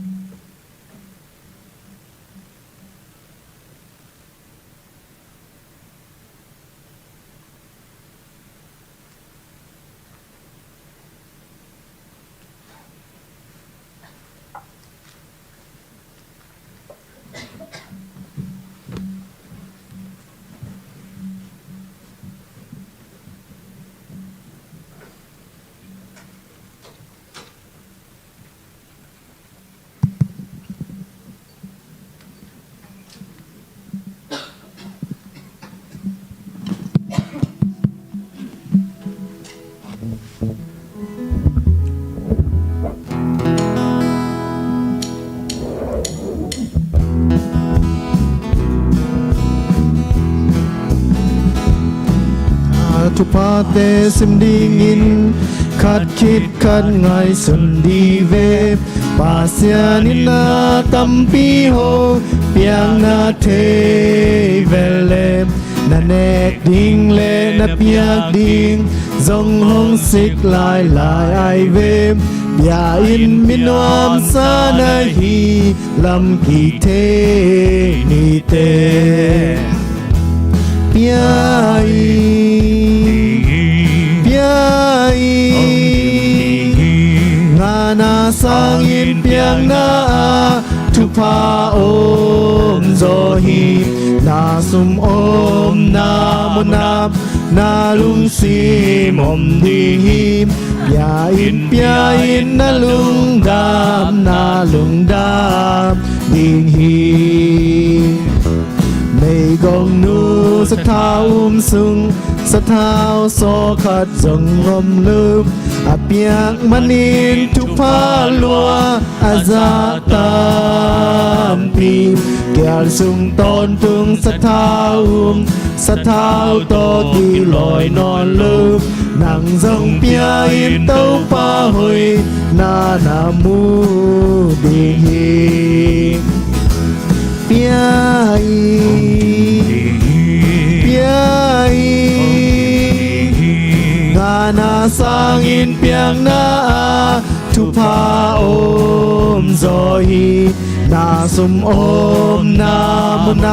ทุพาเตสิมดีงินขัดคิดขัดไงสุนดีเวปาเสียนินาตัมปีโฮเปียงนาเทเวเลนาเนกดิงเลนาเปียกดิงจงหงสิกลายไอเวอย่าอินมินวามสานาฮีลำกีเทนิเตเปียงานาสังอินเปียงนาทุพาอมโซฮีนาสุมอมนามุนานาลุงซีมอมดีฮียาอินเปียอินนาลุงดามนาลุงดามดิงฮีไม่กงนูสักเท้าสุงสักเท้าโซขัดจงงมลืมอาเปียกมันอินทุพาลัวอาซาตามปีแก้วสุงต้นถึงสักเท้าโตตีลอยนอนลืมนังจงเปียอินเต้าป้าหอยนามูดีเปียงานาสังอินเปียงนาทุพาอมโซฮีนาสุมอมนามุน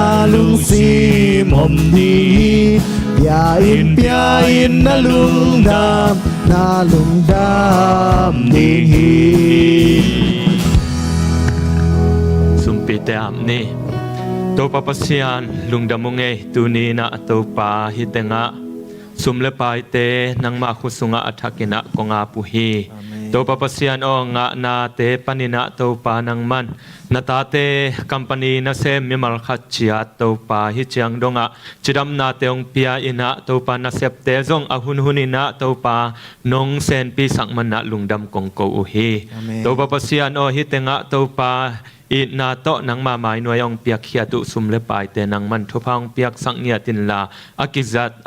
าลุงซีมอมดียาอินเปียอินนาลุงดามดีฮีสุมปีเตอมนี่ Topa pasian lungdamunge tunina topa hitenga sumle paite nang makusunga athakina konga puhi topa pasian o nga na te panina topa nang man natate company na se mimal khachia topa hi chiang donga chidam na te ong pia ina topa na septe zong ahun hunina topa nong sen pi sangmana lungdam kongko uhi topa pasian o hitenga topa i na to nang mamai noyong piak khia tu sumle pai te nang man thupang piak sang nia tin la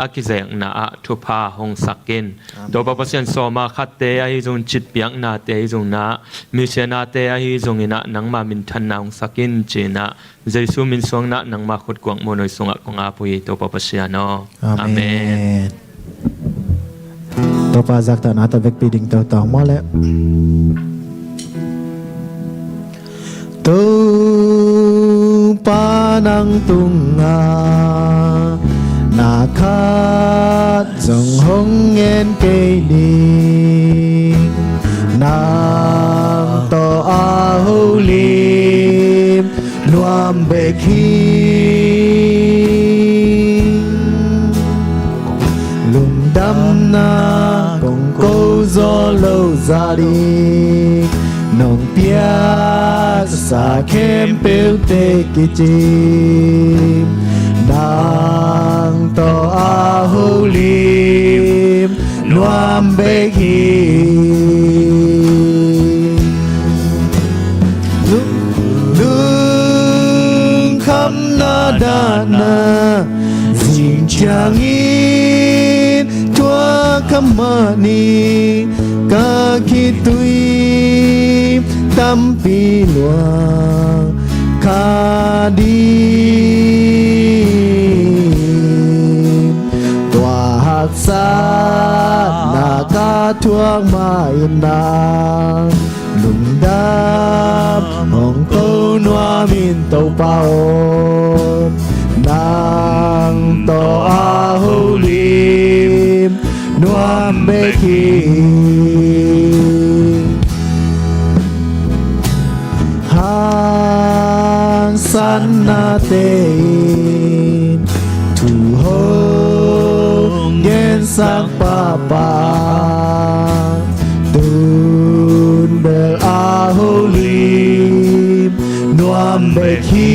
akizeng na a thupha hong sakin to pa pasien soma khatte ai jung chit piak na te jung na mi se na te ai jung ina nang ma min than na hong sakin china jesu min song na nang ma khut kwang monoi songa konga pui to pa pasien no amen to pa zakta na ta vek piding to tong mo le tu panang tunga na khat dòng hong ngen cây đi nàng to a hu lim nuam bê khi lùm đâm na cùng cô gió lâu ra đi nông piak sa khempeuh te kichim nang to a hu lim nuam bê hi lung kham na da na jing chang in tua kamani ka ki tui tâm pi loa kha đi tòa hạt sa na ca thuang mai na lùng đam hong câu noa min tàu bao nàng to a hu lim noa mê khi hang san na te thu ho gen sang pa pa dun bel a ho lim nuam be khi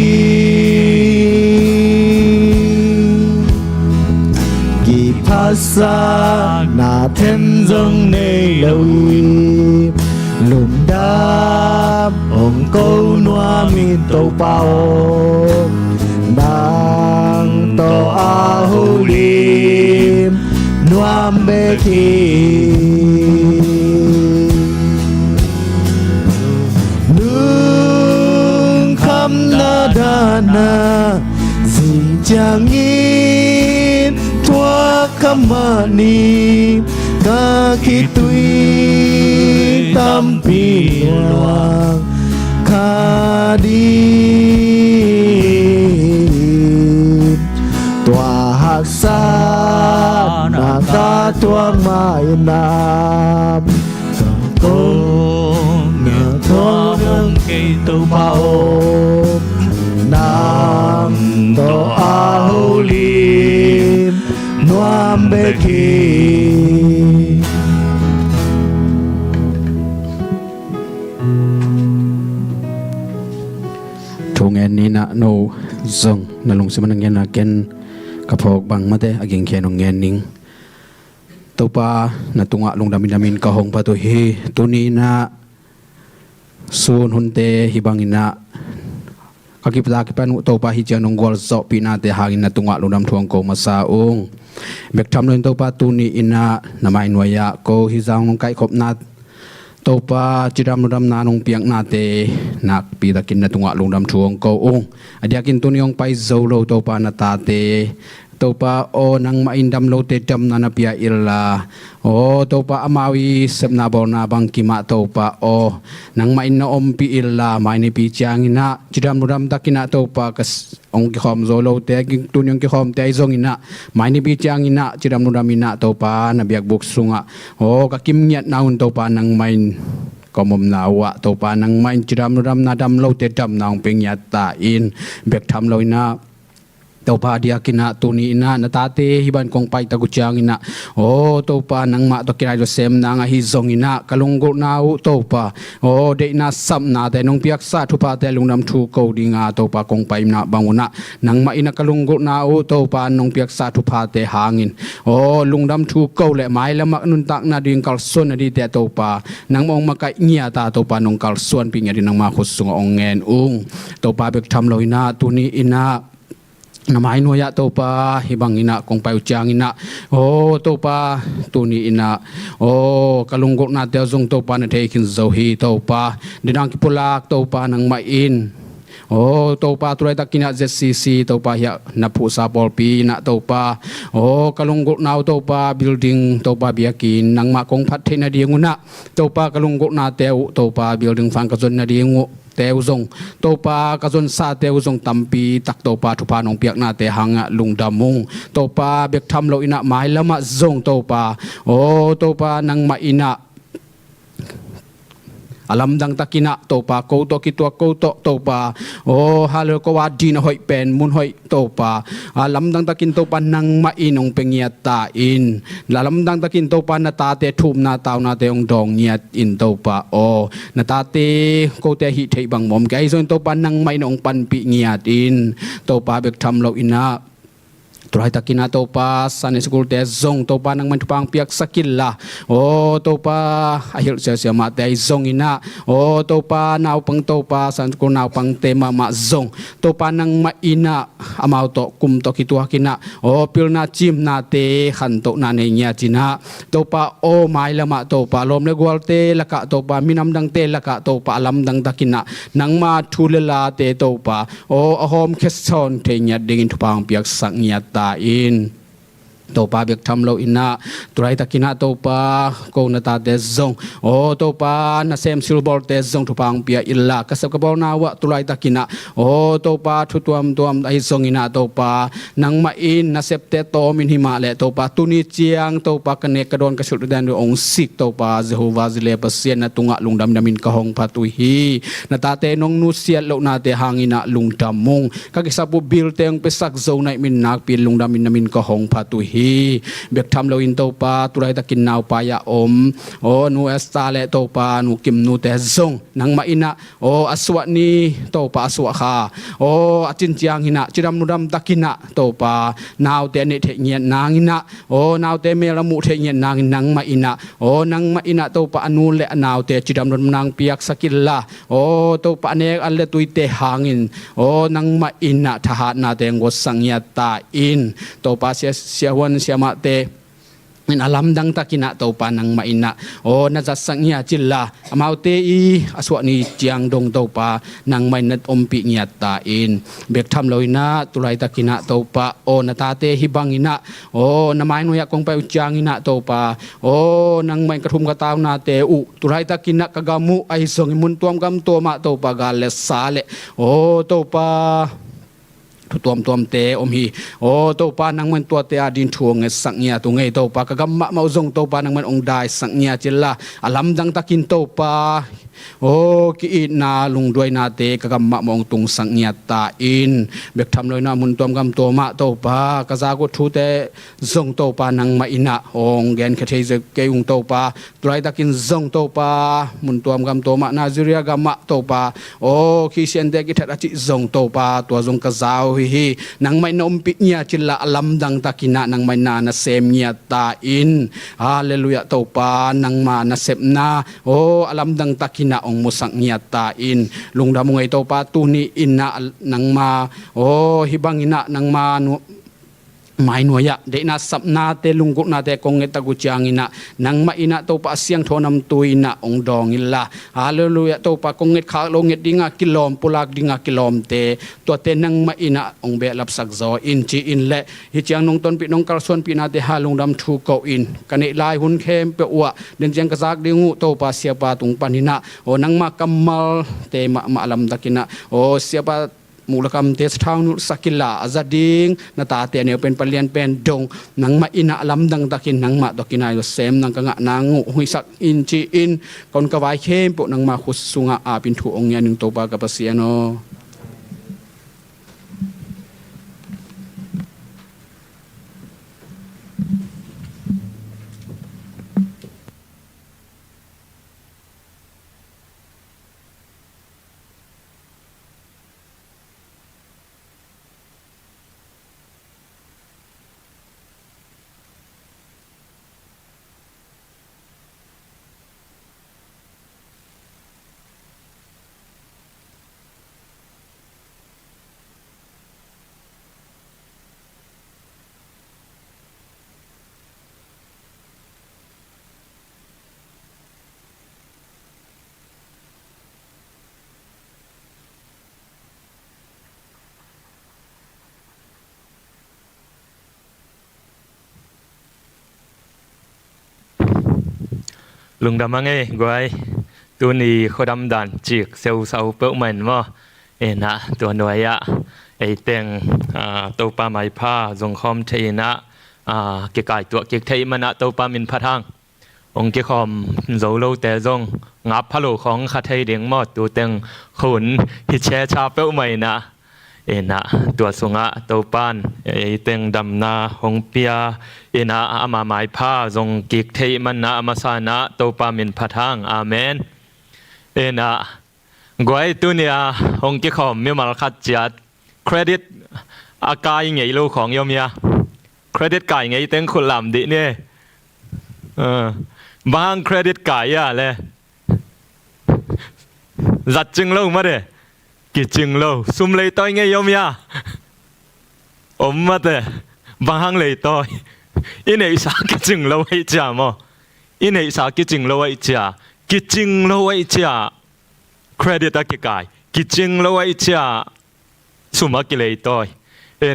gi phasa na then dong nei lâu lùm đam hong câu noa min tàu bao nàng to a hu lim noam bê khi nương kham na da na ding chang in thua kamani ka khi tui tâm pi loang kha đi tòa hạc sa na ca tuang mai nam cầm cô ngờ thua nương cây tàu bao nam to a hu lim noam bê khi Tungen ni na no zong na lung siman ngyan na ken kapok bang mate aging khen ngyan ning topa na tunga lung damin ka hong pa to hi tuni na sun hunte hibangina kakipta kipan topa hi janong gol so pina te hangin na tunga lung dam thuang ko masaung bek tham len topa tuni ina na mai noya ko hi jang kai khop na topa chiram ram na nong piang na te nak pi takin na tunga lungdam thuang ko ong adiakin tunyong pai zolo topa na ta te topa o nang maindam lo te dam na pia illa o topa amawi sepna bona bang kima topa o nang main na ompi illa mai ni pi chiang ina chiram ram takina topa kas ong ki khom zolo te king tunyong ki khom te zong ina mai ni pi chiang ina chiram ram ina topa na biak buk sunga o ka kim nyat naun topa nang main ก็มุมนาวะตัวปานังไม่จรำรำนาดำเราเตดำนางเป็นยาตาอินเบกทำเรานะตัวปาdia kina tuni ina natate hiban kong pai taguchang ina o topa nang ma to kirai do sem nang hi zong ina kalunggo na u topa o de na sam na te nong piak sa thupa te lungnam thu ko dinga topa kong pai na banguna nang ma ina kalunggo na u topa nong piak sa thupa te hangin o lungnam thu ko le mai la mak nun tak na ding kal son na di te topa nang mong makai nya ta topa nong kal son pi nya di nang ma khusung ong ngen ung topa bek tham loina tuni ina namai noya topa hibang ina kong pai uchang ina o topa tuni ina o kalunggok na te zong topa na te kin zo hi topa dinang kipulak topa nang main o topa turai takina ZCC topa ya napu sa polpi na topa o kalunggok na topa building topa biakin nang ma kong phat na dienguna topa kalunggok na te topa building fang kazon na diengu teu zong topa kazon sa teu zong tampi tak topa thupa nong piak na te hanga lungdamung topa bek tham lo ina mai lama zong topa o topa nang ma ina alam dang takina topa ko to kitwa ko to topa o halo ko wadi na hoi pen mun hoi topa alam dang takin topa nang ma inong pengiat ta in lalam dang takin topa na tate thum na taw na te ong dong niat in topa o na tate ko te hi thei bang mom kai zon topa nang mai nong pan pi niat in topa bek tham lo ina turai takina topa san school te zong topa nang man pang piak sakilla o topa ahil sia ma te zong ina o topa naw pang topa san ko naw pang tema ma zong topa nang ma ina amau to kum to kitwa kina o pil na chim na te khan to na ne nya china topa o mai lama topa lom le gwal te laka topa minam dang te laka topa alam dang takina nang ma thulela te topa o ahom kheson te nya ding thupang piak sak nya in topa bek tham lo ina turai takina topa ko na ta de zong o topa na sem silbol te zong thupang pia illa kasap kabol na wa turai takina o topa thutuam tuam ai zong ina topa nang ma in na septe to min hima le topa tuni chiang topa kane kadon kasul dan ong sik topa Jehovah zile pasien na tunga lungdam damin kahong patui hi na tate nong nu siat lo na te hangina lungdamung kagisapu bil te ong pesak zo nai min nak pin lungdam min namin kahong patui hi bek tham lo in topa turai takin naw pa ya om o nu esta le topa nu kim nu te zong nang ma ina o aswa ni topa aswa kha o atin chiang hina chiram nudam takina topa naw te ne the nyen nang ina o naw te me la mu the nyen nang ma ina o nang ma ina topa anu le naw te chiram nudam nang piak sakilla o topa ne al le tuite hangin o nang ma ina thahat na te ngo sangya ta in topa sia siama te in alam dang takina topa nang maina o na jasangya chilla amau te I aswa ni chiang dong topa nang mainat ompi nya ta in bek tham loina tulai takina topa o na tate hibangina o na mai no ya kong pa uchang ina topa o nang main kathum ka taw na te u tulai takina kagamu ai song mun tuam gam to ma topa gale sale o topa tuam te om hi o topa nang man tua te adin thuang sangnya tu ngai topa kagam ma mauzong topa nang man ong dai sangnya chilla alam dang takin topa o ki na lung doi na te kagam ma mong tung sangnya ta in bek tham loi na mun tuam gam to ma topa kaza ko thu te zong topa nang ma ina ong gen kha thei je ke ung topa trai takin zong topa mun tuam gam to ma Nigeria gam ma topa o ki sen de ki thara chi zong topa to zong ka zau hi nang mai nom pi nya chilla alam dang takina nang mai na na sem nya ta in hallelujah topa nang ma na sep na o alam dang takina ong musang nya ta in lungda mo ngai topa tuni ina nang ma o hibang ina nang ma mai noya de na sapna te lungkut na te kong eta gu chiang ina nang ma ina to pa siang thonam tuina ong dong illa hallelujah to pa kong et kha longet dinga kilom pulak dinga kilom te to te nang ma ina ong be lap sak zo in chi in le hi chiang nong ton pi nong kal son pi na te ha lungdam thu ko in kani lai hun khem pe wa den jeng ka zak dingu to pa sia pa tung panina o nang ma kamal te ma alam dakina o sia pa มูลกรรมเตสทางนุสกิลาอาจัดดิงนาตาเตเนียวเป็นปเลียนเป็นดงนังมาอินะลำดังตะกินนังมาตะกินายเซมนังกะงะนางงูหุยสักอินจีอินก่อนกวายเข้มปุนังมาขุดสุงอาปินถูองเงียนึงโตปากะปะเสียโนลุงดำมั้งไงกวยตัวนี้เขาดำดันจีกเซลล์เสาเปิลเหม็นมั้งนะตัวหน่วยอะไอเต็งตัวปลาไม้ผ้าจงคอมเทนะเกี่ยไก่ตัวเกี่ยเทมันตัวปลามินพัดทางองค์เกี่ยคอมโจโลแต่จงงับพะโลของคาเทเดียงมอดตัวเต็งขุนฮิเชชาเปิลใหม่นะนะตัวสุงะตัวปานเต็งดำนาหงเปียนะอามาไม้ผ้าจงกิกเทมันนะอามาสานะตัวปามินพัดทางอาเมนนะกวยตัวเนี่ยองค์เกี่ยคอมมีมาขัดจัดเครดิตอากายไงลูกของโยมยาเครดิตไก่ไงเต็งคนลำดิเนี่ยบางเครดิตไก่อะเลยจัดจึงลูกมาเด้กิจึงลูกซุ่มเลยต่อยไงโยมยาอมมาเด้บางเลยต่อยอินเอสากิจึงลูกไอ้จ่ามออินเอสากิจึงลูกไอ้จ่ากิจึงลูกไอ้จ่าเครดิตอะกิไก่กิจึงลูกไอ้จ่าสุมากิเลยต่อย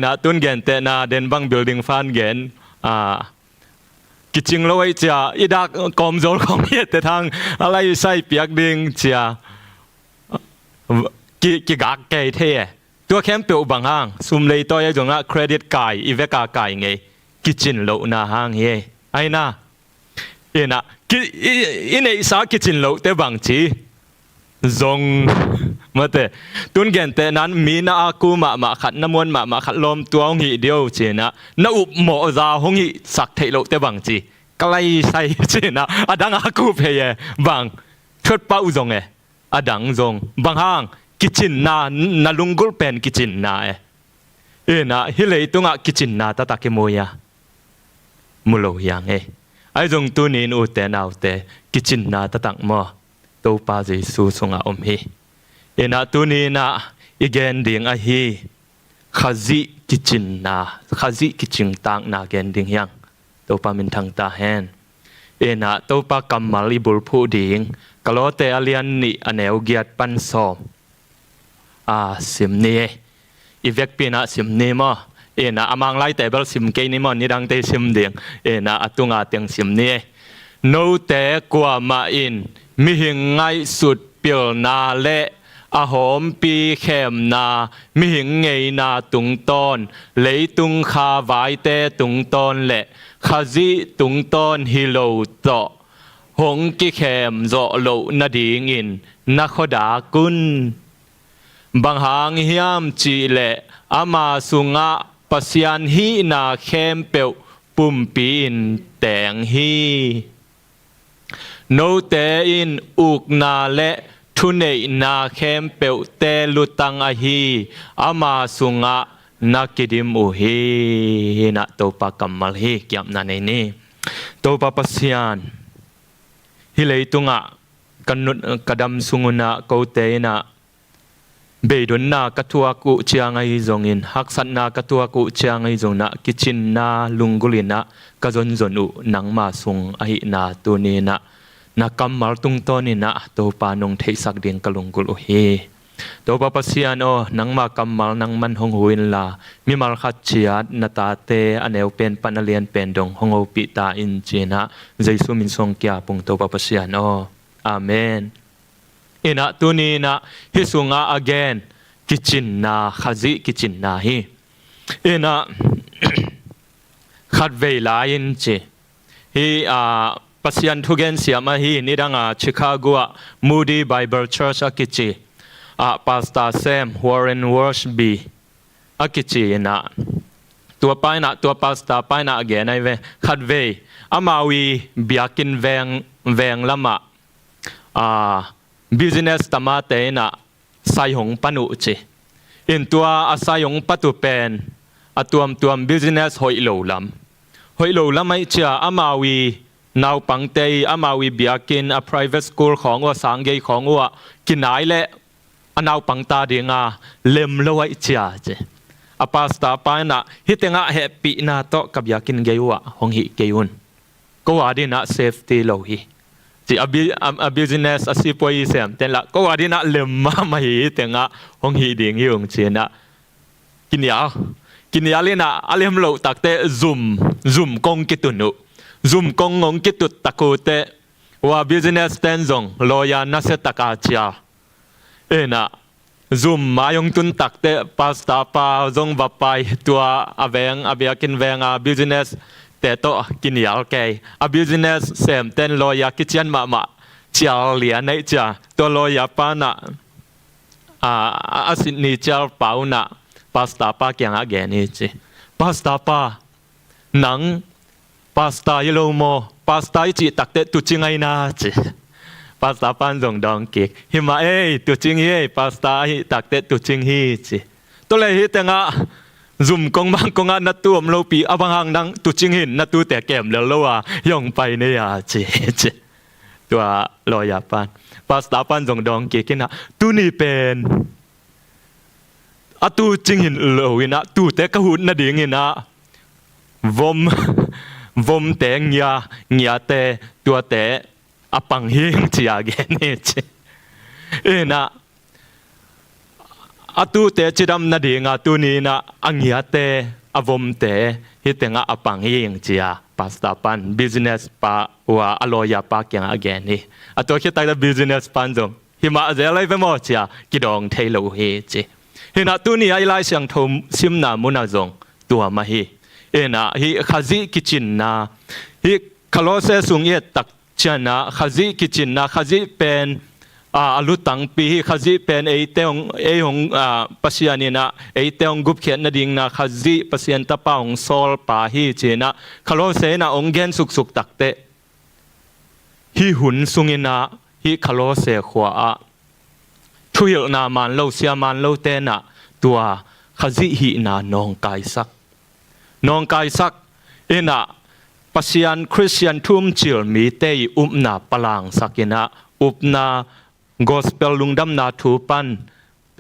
นะตุนเกนเตนะเดนบังบิลดิ้งฟันเกนกิจริงแล้วไอ้เจ้าอีดักกอมโจลของเฮียแต่ทางอะไรใส่เปียกดิ่งเจ้ากิกักเกยเทตัวแคมเปียวบางห้างซุ่มเลยต่อยจงละเครดิตไก่อีเวกาไก่ไงกิจินโลนาห้างเฮไอ้น่ะนะอินเอสากิจินโลแต่บางทีจงมาเตตุนเกนเตนั้นมีนาอากูมาขัดน้ำมันมาขัดลมตัวหงหิเดียวเจนะน้าอุบหมอซาหงหิสักเทโลเตบังจีใกล้ใส่เจนะอดังอากูเพย์บังทดเป้าจงอดังจงบางห้างกิจินนาลุงกุลเป็นกิจินนานะฮิเลยตุงะกิจินนาตาตะเกโมยามุโลยังไอจงตุนินอุเตนาอุเตกิจินนาตาตังมอตัวปาเจสูสงะอมฮีนะตัวนี้นะอีกแกนดิ่งอะฮีข้าจิกิจินนาข้าจิกิจิงตังนาแกนดิ่งยังตัวปามินทังตาเฮนนะตัวปากำมาลีบุลพูดิ่งกลอเตอเลียนนี่อันเอวเกียรปันสอมสิมนี่อีเวกปีน่ะสิมนี่มั้งนะอามังไลเตเบิลสิมเกนี่มั้งนี่ดังเตสิมดิ่งนะอตุงอาเตียงสิมนี่โนเตกว่ามาอินมิหิงไงสุดเปียวนาเละอาหอมปีแขมนามิหิงไงนาตุงตอนเลยตุงคาไว้เตตุงตอนเละขจิตุงตอนฮิโลโตหงกิแขมโจโลนาดีงินนักขดากุนบางหางเฮียมจีเละอามาสุงะปัสยันฮีนาแคมเปวปุ่มปีนแตงฮีโนเตอินอุกนาเลทุเนนาแคมเปวเตลุตังอหีอามาสุงะนักกิดิมอุฮีนะโตปะกัมมัลฮีเกี่ยมนันนี่โตปะปัสยานฮิเลตุงะกันนุกระดำสุงนะโกเตนะเบดุนนากทัวกุเชียงไอจงอินฮักสันนากทัวกุเชียงไอจงนะกิจินนาลุงกุลินะกะจนจนุนังมาสุงอหินาตุนีนะนักกำมัลตุงตอนี่นะตัวปานงเทสักเดียงกลุงกุลเฮตัวปะปัสยานโอนังมากำมัลนังมันหงหุยนลามีมัลขัดเชียดนาตาเตอเนวเป็นปันเลียนเป็นดงหงโอปิตาอินเจนะใจสุมินทรงเกียปุงตัวปะปัสยานโออาเมนอินะตัวนี้นะฮิสุงะ again กิจินนาขจิกิจินนาฮีเอ็นะขัดเวลาอินจีฮีปัสยันทุเกนเสียมาฮีนี่ดังชิคาโกมูดี้ไบเบิลเชิร์ชอากิจีปาสตาเซมวอร์เรนวอร์ชบีอากิจีนะตัวไปนะตัวปาสตาไปนะเกนไอเวขัดเวอามาวีเบียกินแวงละมาบิสเนสตามาเตนะไซหงปนุจีอินตัวอาไซหงปตุเป็นตัวบิสเนสหอยโลลำไม่เชื่ออามาวีนาวปังเตยอามาวีเบียกินprivate school ของว่าสังเกตของว่ากินไหนเละนาวปังตาเดียงเล็มละไว้เชื่อเจปาสตาไปนะฮิตงะแฮปปี้นาโตกับอยากกินเกยวะหงฮิเกยุนก็ว่าดีนะเซฟตี้โลฮีจีบิสเนสอาชีพวัยเสมเต็นละก็ว่าดีนะเล็มมาฮิตงะหงฮิดิ่งฮิวงเจนะกินยาเลยนะอาเลมโลตักเตซุ่มกงกิตุนุซุ่มกงงกิตุตะโกเตว่าบิสเนสเต็นซงลอยานาเซตะกาเจียนะซุ่มมายงตุนตักเตปาสตาปาซงวับไปตัวอาเวงอาเบียกินแวงบิสเนสเตโตกินยาลเกยบิสเนสเซมเต็นลอยากิจยันมาเจียเลียนในเจียตัวลอยาปานะอาสินีเจียเปานะปาสตาปาเกียงอาเกนี่จีปาสตาปาหนังปาสตาเยโลโมปาสตาจีตักเตตุจิงไงนาจีปาสตาปันจงดองกิกหิมาตุจิงเฮปาสตาฮิตักเตตุจิงฮีจีตัวเลยฮิตงะซุ่มกงบังกงนัดตัวมโลปีอบังหังดังตุจิงหินนัดตัวแต่แก้มเลลว่ายองไปเนี่ยจีตัวลอยาปันปาสตาปันจงดองกิกนะตัวนี้เป็นตูจริงหินเลวินะตูแต่กะหุนนาดิ่งหินะวมแต่งยาแต่ตัวแต่อปังเฮงจีอาเกนี่จีนะตูแต่จิดำนาดิ่งตัวนี้นะอังยาแต่วมแต่ฮิตงะอปังเฮงจีอาปาสตาปันบิสเนสปาว่าอลอยาปาเกียงอาเกนี่ตัวคิดแต่บิสเนสปันจงหิมาเจอะไรไปหมดจีอากิดองเทโลเฮจีเห็นตัวนี้ไอ้ลายเสียงทมซิมนามุนาจงตัวมาฮีฮิขจิกิจินนาฮิคลอเซสุงเยตักเชนะขจิกิจินนาขจิเป็นอลุตังปีฮิขจิเป็นไอเตงปัสยานีนะไอเตงกุบเขียนนาดิ่งนะขจิปัสยันตะปาองโซลปาฮีเจนะคลอเซนะองเกนสุกตักเตฮิหุนสุงินะฮิคลอเซขวาทุยนามันโลเสียมันโลเตนะตัวขจิหินานองกายสักนะปัสยันคริสเตียนทุ่มจิลมีเตยนาปลังสักินะนากอสเปลลุงดำนาทูปัน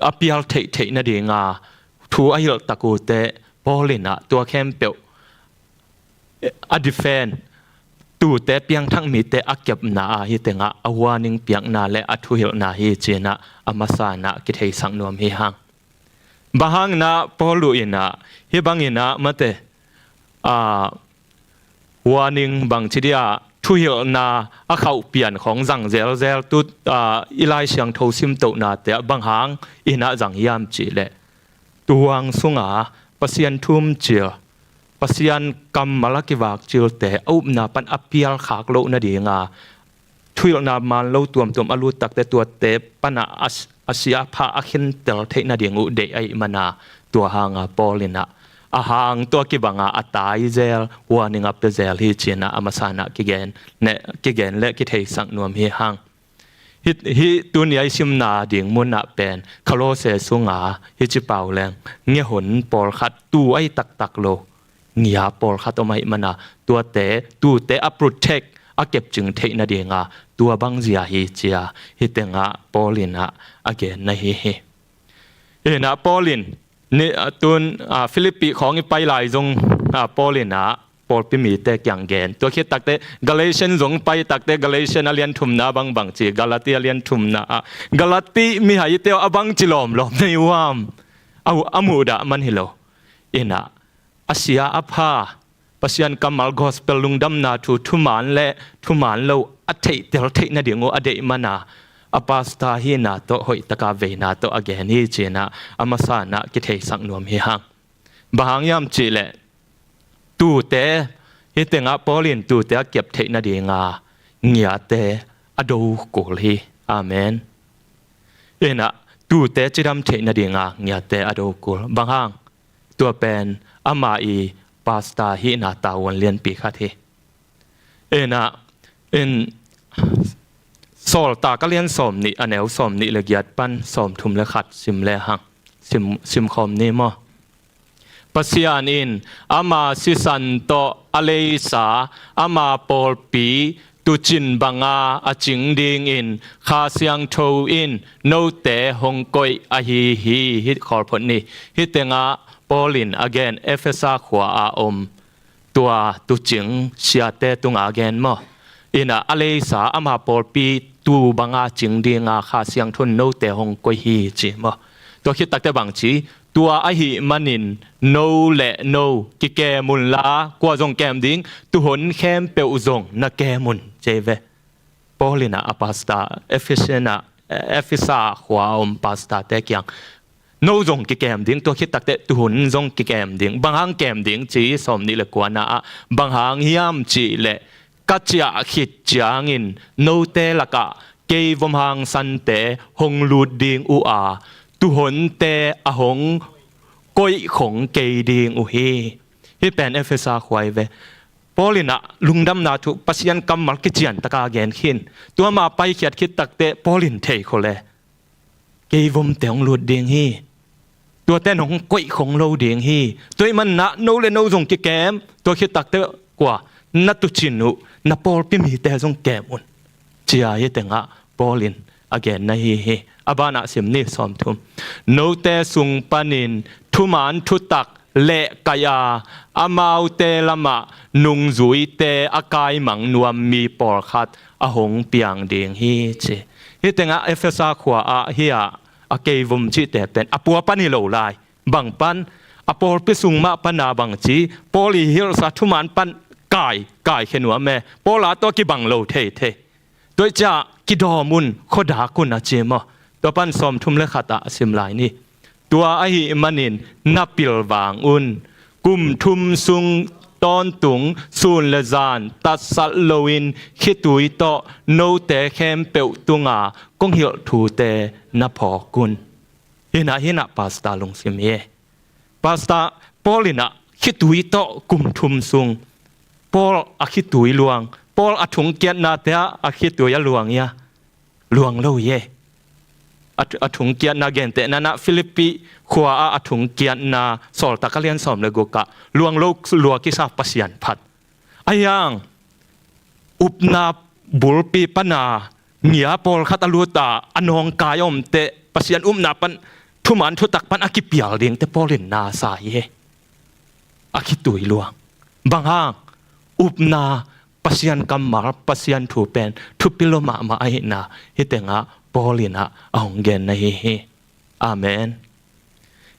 อภิยัลเทนะเดียงทูอายุตะกูเตพอลินะตัวเข้มเปียวอดิเฟนตูเตเปียงทั้งมีเตอักเก็บนาฮิเตงะอวานิงเปียงนาและอทุหิลนาฮิเจนะอามาสานะกิเทสังนวมฮิฮังบางนะพอลุอินะฮิบังอินะมาเตวานิงบางทีเดียทุหิลนาอาเขาเปลี่ยนของจังเซลตุอีไลเสียงโทซิมโตนาเตบางหางอินะจังยามจีเลตัวงสุงปัสยันทุ่มเจียปัสยันกำมาลกิวากจิลเตอุบนาปันอภิยัลขากโลนาดีงาทุยนามันโลตัวอลูตักแต่ตัวเตปันอาเซียพาอคินเตลเทนาดีงูเดไอมานาตัวหางปอลินะอาหางตัวกิบังอาตายเซลวานิงอัปเซลฮิจินะอามาสานะกิเกนและกิเทสังนวมฮิฮังฮิตัวนี้ไอซิมนาดิ่งมุนนาเป็นคาโลเซสุงาฮิจิเปาแรงเงี้ยหนปอลขัดตัวไอตักโลเงียปอลขัดออกมาอิมานาตัวเตอัปรุเทคอาเก็บจึงเทนาเดียงตัวบังเจียฮิเจียฮิเตงะปอลินะอาเกนนะฮินะปอลินนี่ตุนฟิลิปปีของไปหลายจงปอลินะปอลปิมีเตกอย่างเกนตัวคิดตักเตกาเลเชนจงไปตักเตกาเลเชนเลียนทุ่มนาบังจีกาลาตีเลียนทุ่มนากาลาตีมีหายเตวอบังจิลอมในวามเอาอมูดะมันฮิโลนะอาเซียอภาปัสยันกัมมัลกอสเปลลุงดำนาทุมานโลอัตเทเตลเทนาเดียงโออเดมานา อปาสตาฮีนาโตหอยตะกาเวนาโตอเกนีจีนะอามาสานะกิเทสังนวมเฮหังบางยามจีเลตูเตฮิตงะปอลินตูเตเก็บเทนาดีงาเงียเตอดูกุลีอาเมนเอ็นะตูเตจิรำเทนาดีงาเงียเตอดูกุลบางฮังตัวเป็นอามาอีปาสตาฮีนาตาวันเลียนปีคาเทเอ็นะเอ็นสอลตาก็เลียนสมนี่อันเอวสมนี่ละเอียดปั้นสมทุมละขัดซิมเลหังซิมคอมนี่มั้งปัสยานินอามาสิสันโตอเลสาอามาปอลปีตุจินบังอาอจิงดิงอินคาเซียงโทอินโนเตฮงกอยอฮีฮีฮิตคอร์พนี่ฮิตเตงาปอลิน again เอฟเอสาขวาอาอมตัวตุจิงเชียเตตุง again มั้งอินะอเลสาอามาปอลปีตูบังอาจิงดิงอาคาเซียงทุนโนเตฮงกอยฮีจิมั้งตัวคิดตักแต่บางทีตัวอหิมันินโนเละโนกิแกมุนลากว่าจงแกมดิ้งตุหนแคมเปอุจงนักแกมุนเจเวปอลินาอปาสตาเอฟิเชนาเอฟิซาขวาอมปาสตาเตกยังโนจงกิแกมดิ้งตัวคิดตักเตตุหนจงกิแกมดิ้งบางหางแกมดิ้งจีสมนี่ละกว่านะบางหางยามจีเละกัจจาขิดจางอินโนเตละกะเกยวมหางสันเตหงลูดดิ้งอุอาตุหนเตอหงก้อยของเกยดิงอุเฮฮิเป็นเอฟเอสาควายเวปอลินะลุงดำนาทุปัสยันกำมัลกิจิยันตะกาเกนขินตัวมาไปเขียดคิดตักเตปอลินเทโคเลเกยวมเตงลูดดิงฮีตัวเต้นของก้อยของโลดิงฮีตัวมันนะโนเลโนจงกิแกมตัวคิดตักเตกว่านัตุชินุนับปอลพิมีเตจงแกมุนเจียฮิเตงะปอลินagain นะฮีอบานะสิมนี่สอมทุมโนเตสุงปานินทุมานทุตักเละกายาอามาวเตละมะนุงจุยเตอากายมังนวมมีปอลขัดอหงเปียงเดียงฮีเจฮิเตงะเอฟเอสาขวาอาเฮียอาเกยวมจิเตเป็นอปัวปันิโลไลบังปันอปอลปิสุงมาปนาบังจีปอลีฮิลสัทุมานปันกายเขนัวแม่ปอลาตัวกิบังโลเทโดยจะกิดอมุนขดากุนอาเจมะตัวปันสมทุมเลขตาสิมลายนี่ตัวไอหิมันินนับปิลวางอุนกุมทุมซุงตอนตุงซูนเลจานตัดสัลโลวินคิตุยโตโนเตแคมเปวตุงากงหิลทูเตนับพอกุนฮินะปาสตาลงสิเมปาสตาปอลินะคิตุยโตกุมทุมซุงปอลอคิตุยลวงปอลอถุงเกียรนาเตอคิตุยลวงยาลวงโลเยอถุงเกียรนาเกนเตนันฟิลิปปีขวาอถุงเกียรนาสอลตะกะเลียนสอมเลโกกะลวงโลกลัวกิซาปัสยันพัดอายังอุปนาบุลปีปนาเงียปอลขัตลูตาอนองกายอมเตปัสยันนาปันทุมันทุตักปันอากิเปียลเลียงเตปอลินนาสายเยอากิตุยลวงบางห้างอุปนาปัสยันกัมมาปัสยันถูเป็นทุปิโลมาไอนาฮิเตงะปอลินะอหงเกนนะฮิอาเมน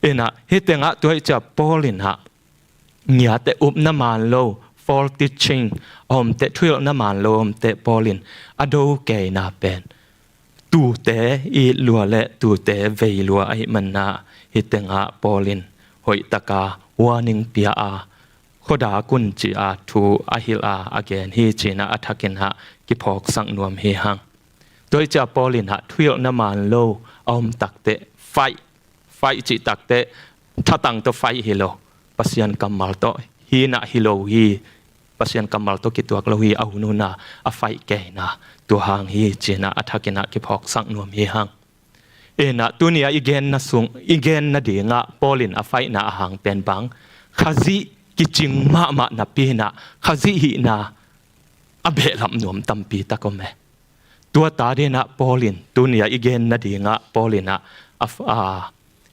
เอ็นะฮิเตงะตัวจะปอลินะเงียเตอุปนามานโล for teaching อมเตทุยนามานโลอมเตปอลินอโดเกนาเป็นตูเตอีลัวและตูเตเวลัวไอมันนาฮิเตงะปอลินหอยตะกาวานิงเปียอาขดากุนจีอาทูอาฮิลอาอเกนฮีจีนาอัทกินหะกิพอกสังนวมเฮหังโดยจะปอลินหะทุยนามานโลอมตักเตไฟจิตักเตถ้าตังตัวไฟฮิโลปัสยันกัมมัลโตฮีนะฮิโลฮีปัสยันกัมมัลโตกิตัวกลฮีอาหุนุนาอไฟแกนาตัวหางฮีจีนาอัทกินหะกิพอกสังนวมเฮหังเอนะตัวนี้อีเกนนะสุงอีเกนนะเดียงะปอลินอไฟนะอาหางเป็นบังขจิกิจิงมานาปีนะขจิหินาอเบลำนวมตัมปีตะก็แม่ตัวตาเดนะปอลินตัวนี้อีเกนนะดีงะปอลินะ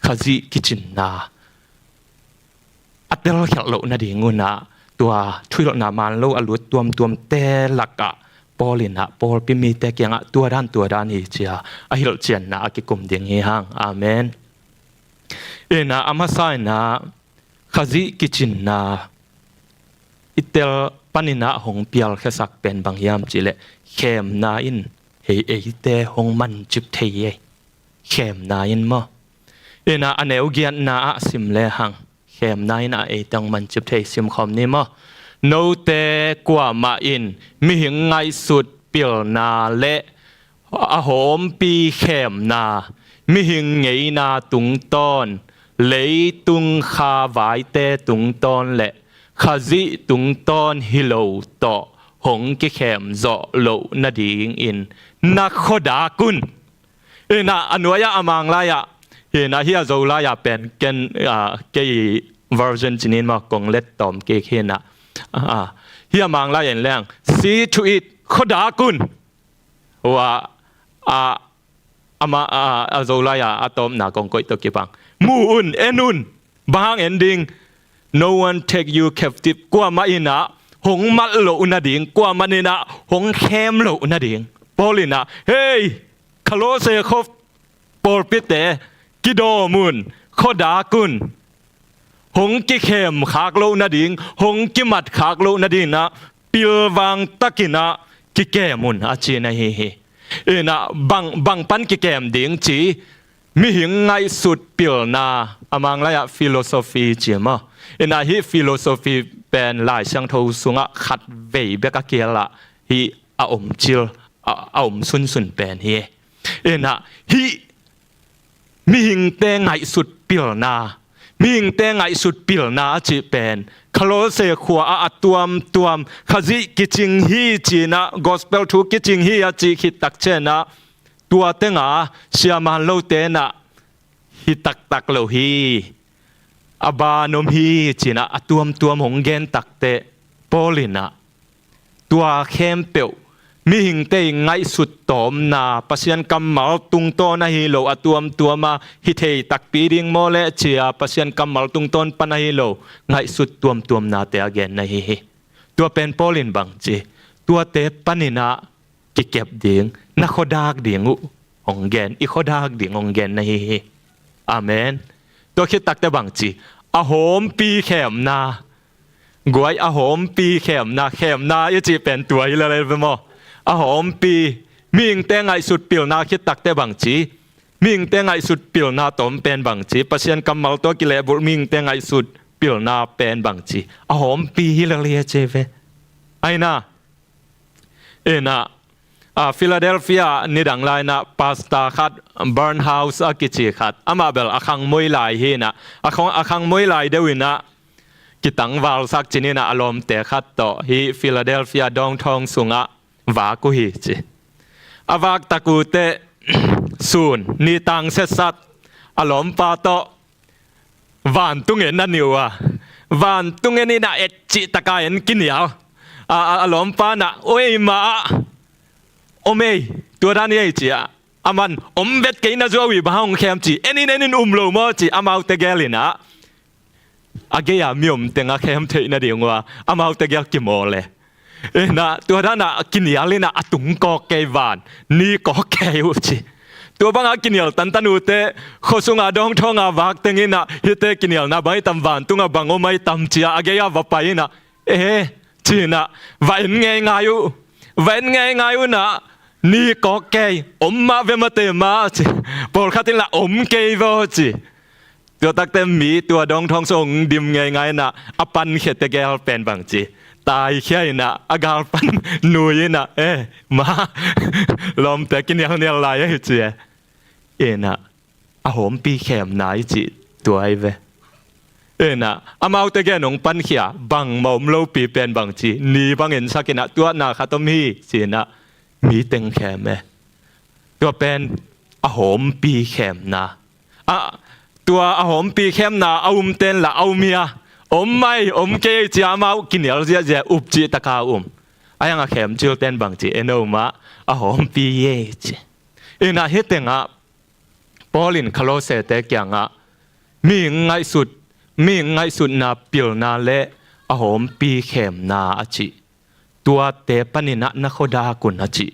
ขจิกิจินนาอัตเตลเขลโลนะดีงูนะตัวทุยโลนามันโลอลุตวมเตลักะปอลินะปอลปิมีเตเกียงะตัวด้านฮิเจียอหิลเจียนนะอากิกุมเดียงเฮหังอาเมนเอนะอามาไซนะขจิกิจินนาอิเตลปานินะหงเปียลแค่สักเป็นบางยามจิเลเข้มนาอิน เฮ้ยเตะหงมันจุบเทียเข้มนายินมั้งเอ็น่ะอันเอวเกียนน่าสิมเลหังเข้มนายินเอตังมันจุบเทียสิมคอมนี่มั้งโนเตกว่ามาอินมีหิงไงสุดเปียวนาเละอาหอมปีเข้มนามีหิงไงนาตุงต้นเลยตุงคาไว้เตตุงต้นเละขจิตุงต้นฮิโลต่อหงกิเข้มจ่อโลนาดิงอินนักขดากุนเอ็น่ะอันวายอามังลายะเอ็น่ะเฮียโจลายะเป็นเกย์ version จีนินมากงเล็ดตอมเกย์เฮียน่ะเฮียมังลายอย่างแรง see to it ขดากุนว่ามาโจลายะอะตอมน่ะกงก้อยตะกี้ปังมูอุนเอนุนบาง ending no one take you captive กว่ามาอินะหงมัดโลนาดิงกว่ามันนะหงเข้มโลนาดิงปอลินะเฮ้ยคาโลเซคอฟปอลปิเตกิโดมุนขดากุนหงกิเข้มขากโลนาดิงหงกิมัดขากโลนาดิงนะปิลวังตะกินะกิแกมุนอาจีนะเฮเอ็นะบังปันกิแกมดิงจีมีหิงไงสุดปิลนาอามังละยะฟิโลโซฟีจีมาเอ็นะฮิฟิโลโซฟีเป็นหลายช่างทสุงะขัดเวเบกเกียละฮิอาอมจิลอาอมสุนเป็นเฮเอ็นะฮิมีหิงเตงไงสุดปิลนามีหิงเตงไงสุดปิลนาจีเป็นคาโลเซขัวอาตัวมขจิกิจิงฮีจีนะกอสเปลทูกิจิงฮีอาจีคิตักเชนะตัวเตงาเชียมันโลเตนะฮิตักโลฮีอบานมฮีจีนะตัวมหงเกนตักเตโปลินะตัวเข้มเปียวมีหิงเตงไงสุดตอมนาปัศยันกำมัลตุงโตนะฮิโลตัวมาฮิเทตักปีริงโมเลเชียปัศยันกำมัลตุงตนปนะฮิโลไงสุดตัวนาเตอเกนนะฮิตัวเป็นโปลินบังจีตัวเตปนินะกิเก็บดิ่งนักขดากดิ่งหงเกนอีขดากดิ่งหงเกนนะฮิอาเมนตัวคิดตักเตบังจีอาหอมปีเข้มนากวยอาหอมปีเข้มนาอีจีเป็นตัวอีเลยไปมั้งอาหอมปีมิงเตงไงสุดเปียวนาคิดตักเตบังจีมิงเตงไงสุดเปียวนาตอมเป็นบังจีปัศยันกำมัลตัวกิเลบุมิงเตงไงสุดเปียวนาเป็นบังจีอาหอมปีเลยเจเวไอ้น่ะเอ็น่ะฟิลาเดลฟิยานิดังไลนะพาสต้าขัดเบิร์นเฮาส์อากิจิขัดอามาเบลอาคังมวยลายเฮนะอาคังมวยลายเดวินะกิตังวาลสักจินีนะอารมณ์เตะขัดต่อฮีฟิลาเดลฟิยาดองทองสุงะวากุฮิจิอาวากตะกูเตซูนนีตังเซซัดอารมณ์ปาโตวันตุงเงินนั่นอยู่อ่ะวันตุงเงินนี่นะเอจิตะกายเอ็นกินยาวอารมณ์ปานะโอ้ยมาโอเมย์ตัวด้านนี้จีอ่ะอามันอมเวทกินนะจัววิบห้องเข้มจีเอ็นี่โลมอจีอามาอุตเกลินะอาเกียมีอมเตงอาเข้มเทนะเดียงว่าอามาอุตเกลกิโมเลยนะตัวด้านน่ะกินยาเลยนะตุงกอเกวานนี่กอเกวจีตัวบางอากินยาตันอุเตขสุงอาดองทองอาวักเตงินะฮิเตกินยานะใบตำวานตุงอาบังโอไม่ตำจีอาเกียววับไปนะจีนะวันไงนะนี่ก็เกยอมมาเวมาเตมาจีปอลคัติละอมเกยวจีตัวตักเต็มมีตัวดองทองส่งดิมไงนะอปันเขตเกลเป็นบางจีตายแค่นะอากาศปันหนุ่ยนะมาลมแต่กินอย่างเนี้ยลายจีนะอาหอมปีแขมไหนจีตัวไอเวนะอามาอุตเกนงปันเขียบังมอมโลปีเป็นบางจีนี่บางเห็นสักนะตัวนาคาตมีจีนะมีเต็งแขมตัวเป็นอาหอมปีแขมนะตัวอาหอมปีแขมนะเอาเต้นละเอาเมียอมไม่อมเกยจีอามากินเหนียวเสียอุบจีตะกาอายังแขมจิวเต้นบางจีเอ็นเอามาอาหอมปีเยจีน่าเฮติงปอลินคาโลเซเตกยังมีไงสุดนาปิลนาเละอาหอมปีแขมนาอจิตัวเตปนินะนักดากุนอจิ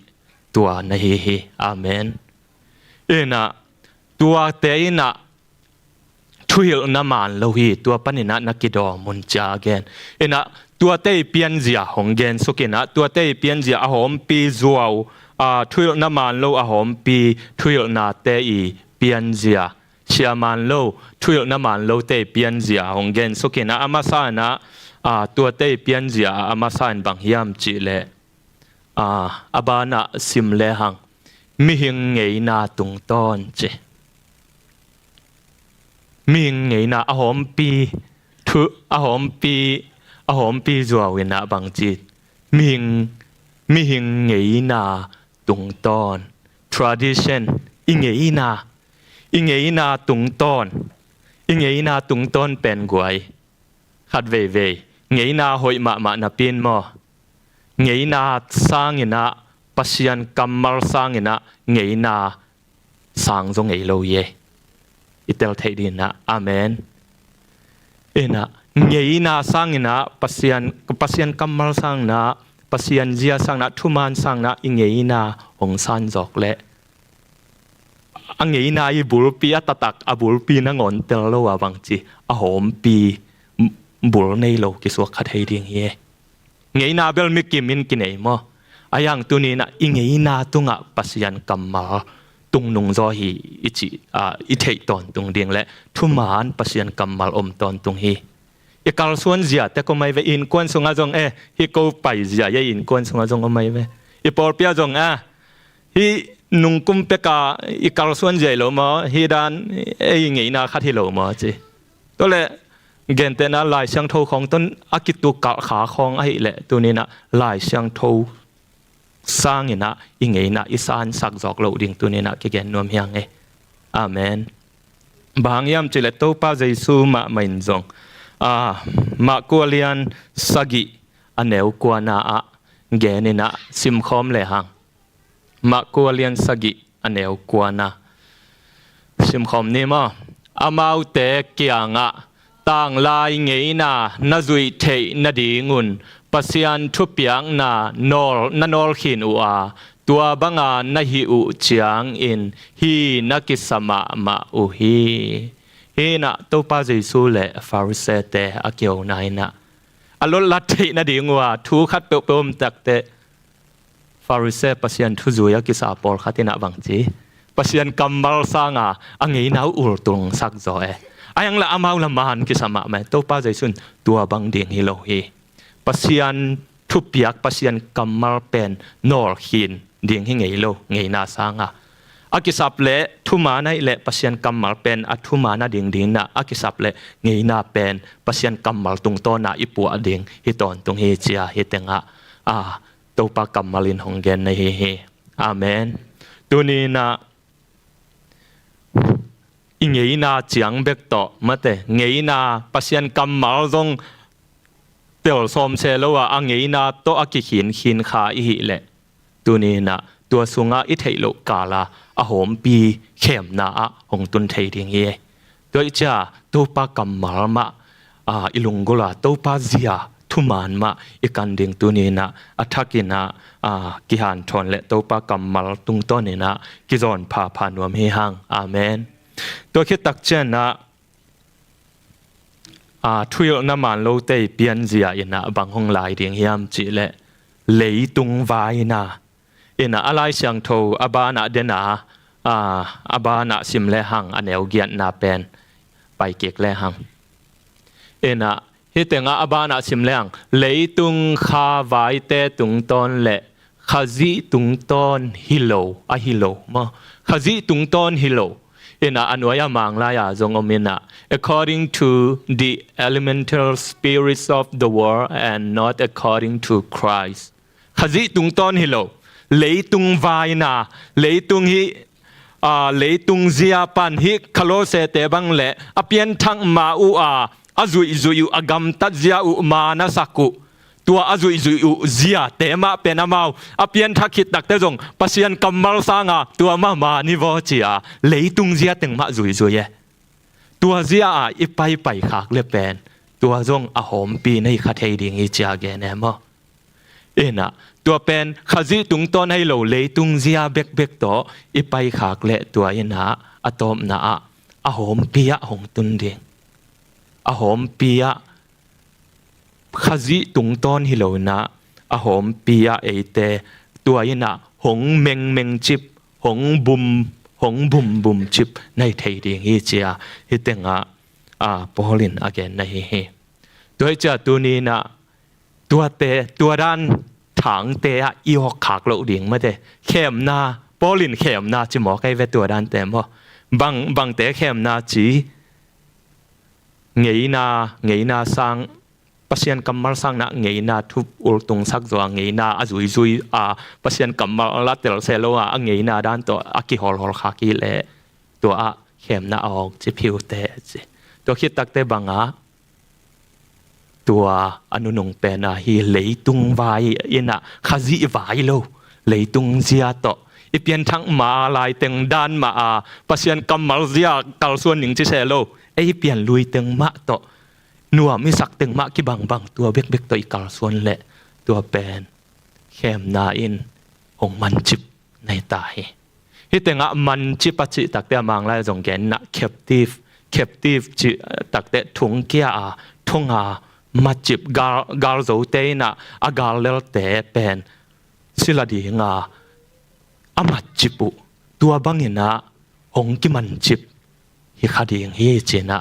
ตัวนะเฮอาเมนน่ะตัวเตนะทุยน้ำมันโลหิตตัวปนินะนักกิดอมุนจาเกนน่ะตัวเตเปียนเสียหงเกนสุกินะตัวเตเปียนเสียอาหอมปีจัว ทุยน้ำมันโลอาหอมปีทุยนาเตอีเปียนเจียเชียมันโลทุยน้ำมันโลเตเปียนเจียหงเกนสุกินะอามาซานะตัวเตเปียนเจียอามาซานบางยามจีเลอาบานะซิมเลหังมิหิงเงยนาตุงตอนเจมิหิงเงยนาอาหอมปีทุอาหอมปีจัววินะบางจีมิหิงเงยนาตุงตอน tradition อิงเงยนาตุงตอนเป็นกวยขัดเวเงยนาหอยมานาปีนมอเงยนาสร้างอินะปัศยันกำมัลสร้างอินะเงยนาสร้างจงเงยโลเยอิเตลเทดินะอาเมนนะเงยนาสร้างอินะปัศยันกำมัลสร้างนะปัศยันเจียสร้างนะทุมานสร้างนะอิเงยนาองสันจอกเละอังเงยนาอีบุลปีอัตตักอบุลปีนังอนเตลโลวาบังจีอหอมปีบุลในโลกิสวกขัดให้ดิ่งเยเงยนาเบลมิกิมินกินเอมออายังตัวนี้นะอิเงยนาตุงะปัศยันกัมมาตุงนุงจอฮีอิเทตอนตุงเดียงและทุมานปัศยันกัมมาอมตอนตุงฮีอีกาลส่วนเจียแต่ก็ไม่เวอินกวนสงอาจงฮิโกไปเจียอินกวนสงอาจงก็ไม่เวอีปอลเปียจงฮินุงกุมเปกาอีกาลส่วนเจียโลมอฮิดานเงยนาคัดฮิโลมอจีตัวเละเกณฑ์แต่นั้นลายเสียงโทของต้นอากิตุกะขาของไอ้แหละตัวนี้นะลายเสียงโทสร้างอินะอิงเงนะอิสานสักจอกโลดิ่งตัวนี้นะเกณฑ์นวมเฮียงอาเมนบางยามจิเลตโตป้าเจซูมาไม่จงมากัวเลียนสกิอันเนวกัวนาเกณฑ์นะซิมคอมเลยหังมากัวเลียนสกิอันเนวกัวนาซิมคอมนี่มั้งอามาอุเตเกียงต่างลายเงยนานาจุยเทนาดีงุนปัสยันทุเปียงนานอลขินอัวตัวบังอานาฮิอุเจียงอินฮีนักิสมามาอุฮีนะตัวป้าเจซูเลฟาริเซเตอาเกียวนายนะอลลัตเทนาดีงัวทูขัดเปิมตักเตฟาริเซปัสยันทุจุยกิสาปอลขัดินะบังจีปัสยันกัมมัลสางอังเงยนาอุลตุงสักจออายังละอามาละมันกิสมาไหมตัวป้าใจสุนตัวบังเดียงฮิโลฮีปัสยันทุบยักปัสยันกัมมาเป็นนอร์หินเดียงฮิเงยโลเงยนาสางอากิสับเละทุมาในเละปัสยันกัมมาเป็นอัทุมานาเดียงดิงนะอากิสับเละเงยนาเป็นปัสยันกัมมาตุงโตนาอิปัวเดียงฮิตอนตุงเฮเจียฮิเตงตัวป้ากัมมาลินหงเกนในเฮอาเมนตัวนี้นะอิงเงยนาเจียงเบกโตมาเตเงยนาปัสยันกัมมาลงเตียวสมเชลว่าอังเงยนาโตอากิหินขาอิหิเลตัวนี้นะตัวสุงาอิเทโลกาลาอหอมปีเข้มนาหงตุนเทดิงเยตัวจ้าตัวปากัมมาลมาอิลุงกุลาตัวปาเซียทุมานมาอีกันดิงตัวนี้นะอัฐกินะกิฮันทอนเลตัวปากัมมาลตุงต้นนี้นะกิจอนพานวมเฮหังอาเมนตัวคิดตักเจนนะทุยน้ำมันโลเตเปียนเจียอินะบางห้องลายเดียงเฮียมจีเลเลยตุงวายนะอินะอะไรเสียงโทอาบานะเดนะอาบานะซิมเลหังอันเอวเกียนนาเป็นไปเกกเลหังอินะฮิตงอาบานะซิมเลหังเลยตุงขาวายเตตุงตอนเลขจีตุงตอนฮิโลฮิโลมาขจีตุงตอนฮิโลanwaya manglaya zongomina according to the elemental spirits of the world and not according to Christ khazi tung ton hilo leitung vaina leitung hi leitung zia pan hi khalo se te bang le apian thang ma u azui agam tat zia u mana sakuตัวอาจุยเจียเตมาเป็นอามาวอเปียนทักขิดตักเตจงปัสยันกัมมัลสางตัวมานิวเจียเลยตุงเจียตึงมาจุยตัวเจียอีไปขากเลเป็นตัวจงอหอมปีในคาเทดิงอีเจียแกเนมนะตัวเป็นขจิตุงต้นให้เราเลยตุงเจียเบกโตอีไปขากเลตัวนะอะตอมนะอหอมปียหงตุนเดงอหอมปียขจิตุงต้นฮิโลนะอหอมปียเอเตตัวยินะ หงเมงจิบหงบุมจิบในไทยดิ่งฮีเจียฮิเตงะปอลินอเกนในเฮตัวจะตัวนี้นะตัวเตตัวด้านถังเตะอีหอกขากโลดิ่งมาเตเข้มนาปอลินเข้มนาจิหมอใกล้เวตัวด้านเต็มบ่บางเตะเข้มนาจีเงยนาสังปัศยันกำมัลสังนะเงยนาทุบอุลตุงสักตัวเงยนาอจุยปัศยันกำมัลลัดเตลเซโลเงยนาด้านตัวกิฮอลขากิเลตัวเข้มนาออกจิผิวเตะจิตัวคิดตักเตบังตัวอนุนงเป็นฮีเลยตุงไว้ยินะขจิไว้โลเลยตุงเสียต่ออีเพียนทั้งมาลายเต็งด้านมาปัศยันกำมัลเสียกัลส่วนหนึ่งจิเซโลไอเปลี่ยนลุยเต็งมะต่อนัวไม่สักเต็งมะกี่บางตัวเบกตัวอีกาส่วนแหละตัวเป็นเข้มนาอินหงมันจิบในตายฮิเต็งมันจิบปัจจิตักเตะมังไล่จงแกนนะแคปทีฟจิตักเตะถุงเกียทงมาจิบกาลโจเตนะกาลเลลเตเป็นสิลาดีงมาจิบุตัวบังเงินะหงกิมันจิบฮิคดีงฮีเจนะ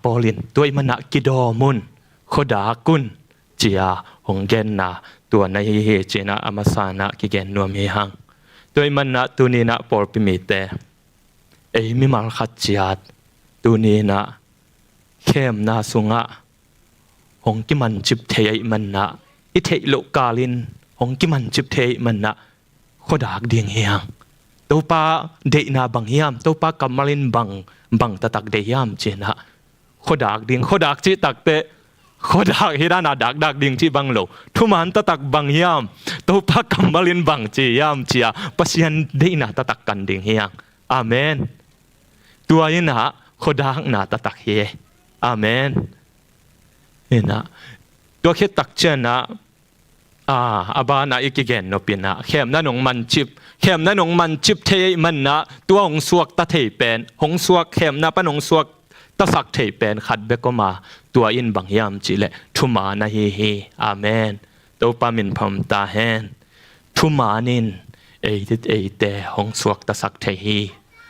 ปอลินตัวมันนักกิดอมุนขดากุนเจียหงเกนนะตัวในฮีเจนะมาสานะกิเกนนัวมีหังตัวมันนักตัวนี้นะปอลปิมิเตมิมัลขัดจียดตัวนี้นะเข้มนาสุงะหงกิมันจิบเทยมันนะอิเทโลกาลินหงกิมันจิบเทยมันนะขดากดีงเฮียงตัวป้าเดนาบังยามตัวป้ากำมลินบังตะตักเดียมเจนะขดากดิ่งขดากจีตักเตะขดากฮิรานาดักดิ่งจีบังโลทุมันตะตักบังยามตัวป้ากำมลินบังจียามเจียปัศยันเดนาตะตักกันดิ่งเฮียงอาเมนตัวยินะขดากนาตะตักเฮอาเมนนี่นะตัวคิดตักเจนะอาบานาอีกเกนนปินะเข้มนั่นหงมันจิบเข้มนั่นหงมันจิบเทมันนะตัวหงสวกตะเทเป็นหงสวกเข้มนะปะหงสวกตะสักเทเป็นขัดเบกมาตัวอินบังยามจิเลทุมานะเฮอาเมนตัวปามินพมตาเฮนทุมานินเอเตหงสวกตะสักเทฮี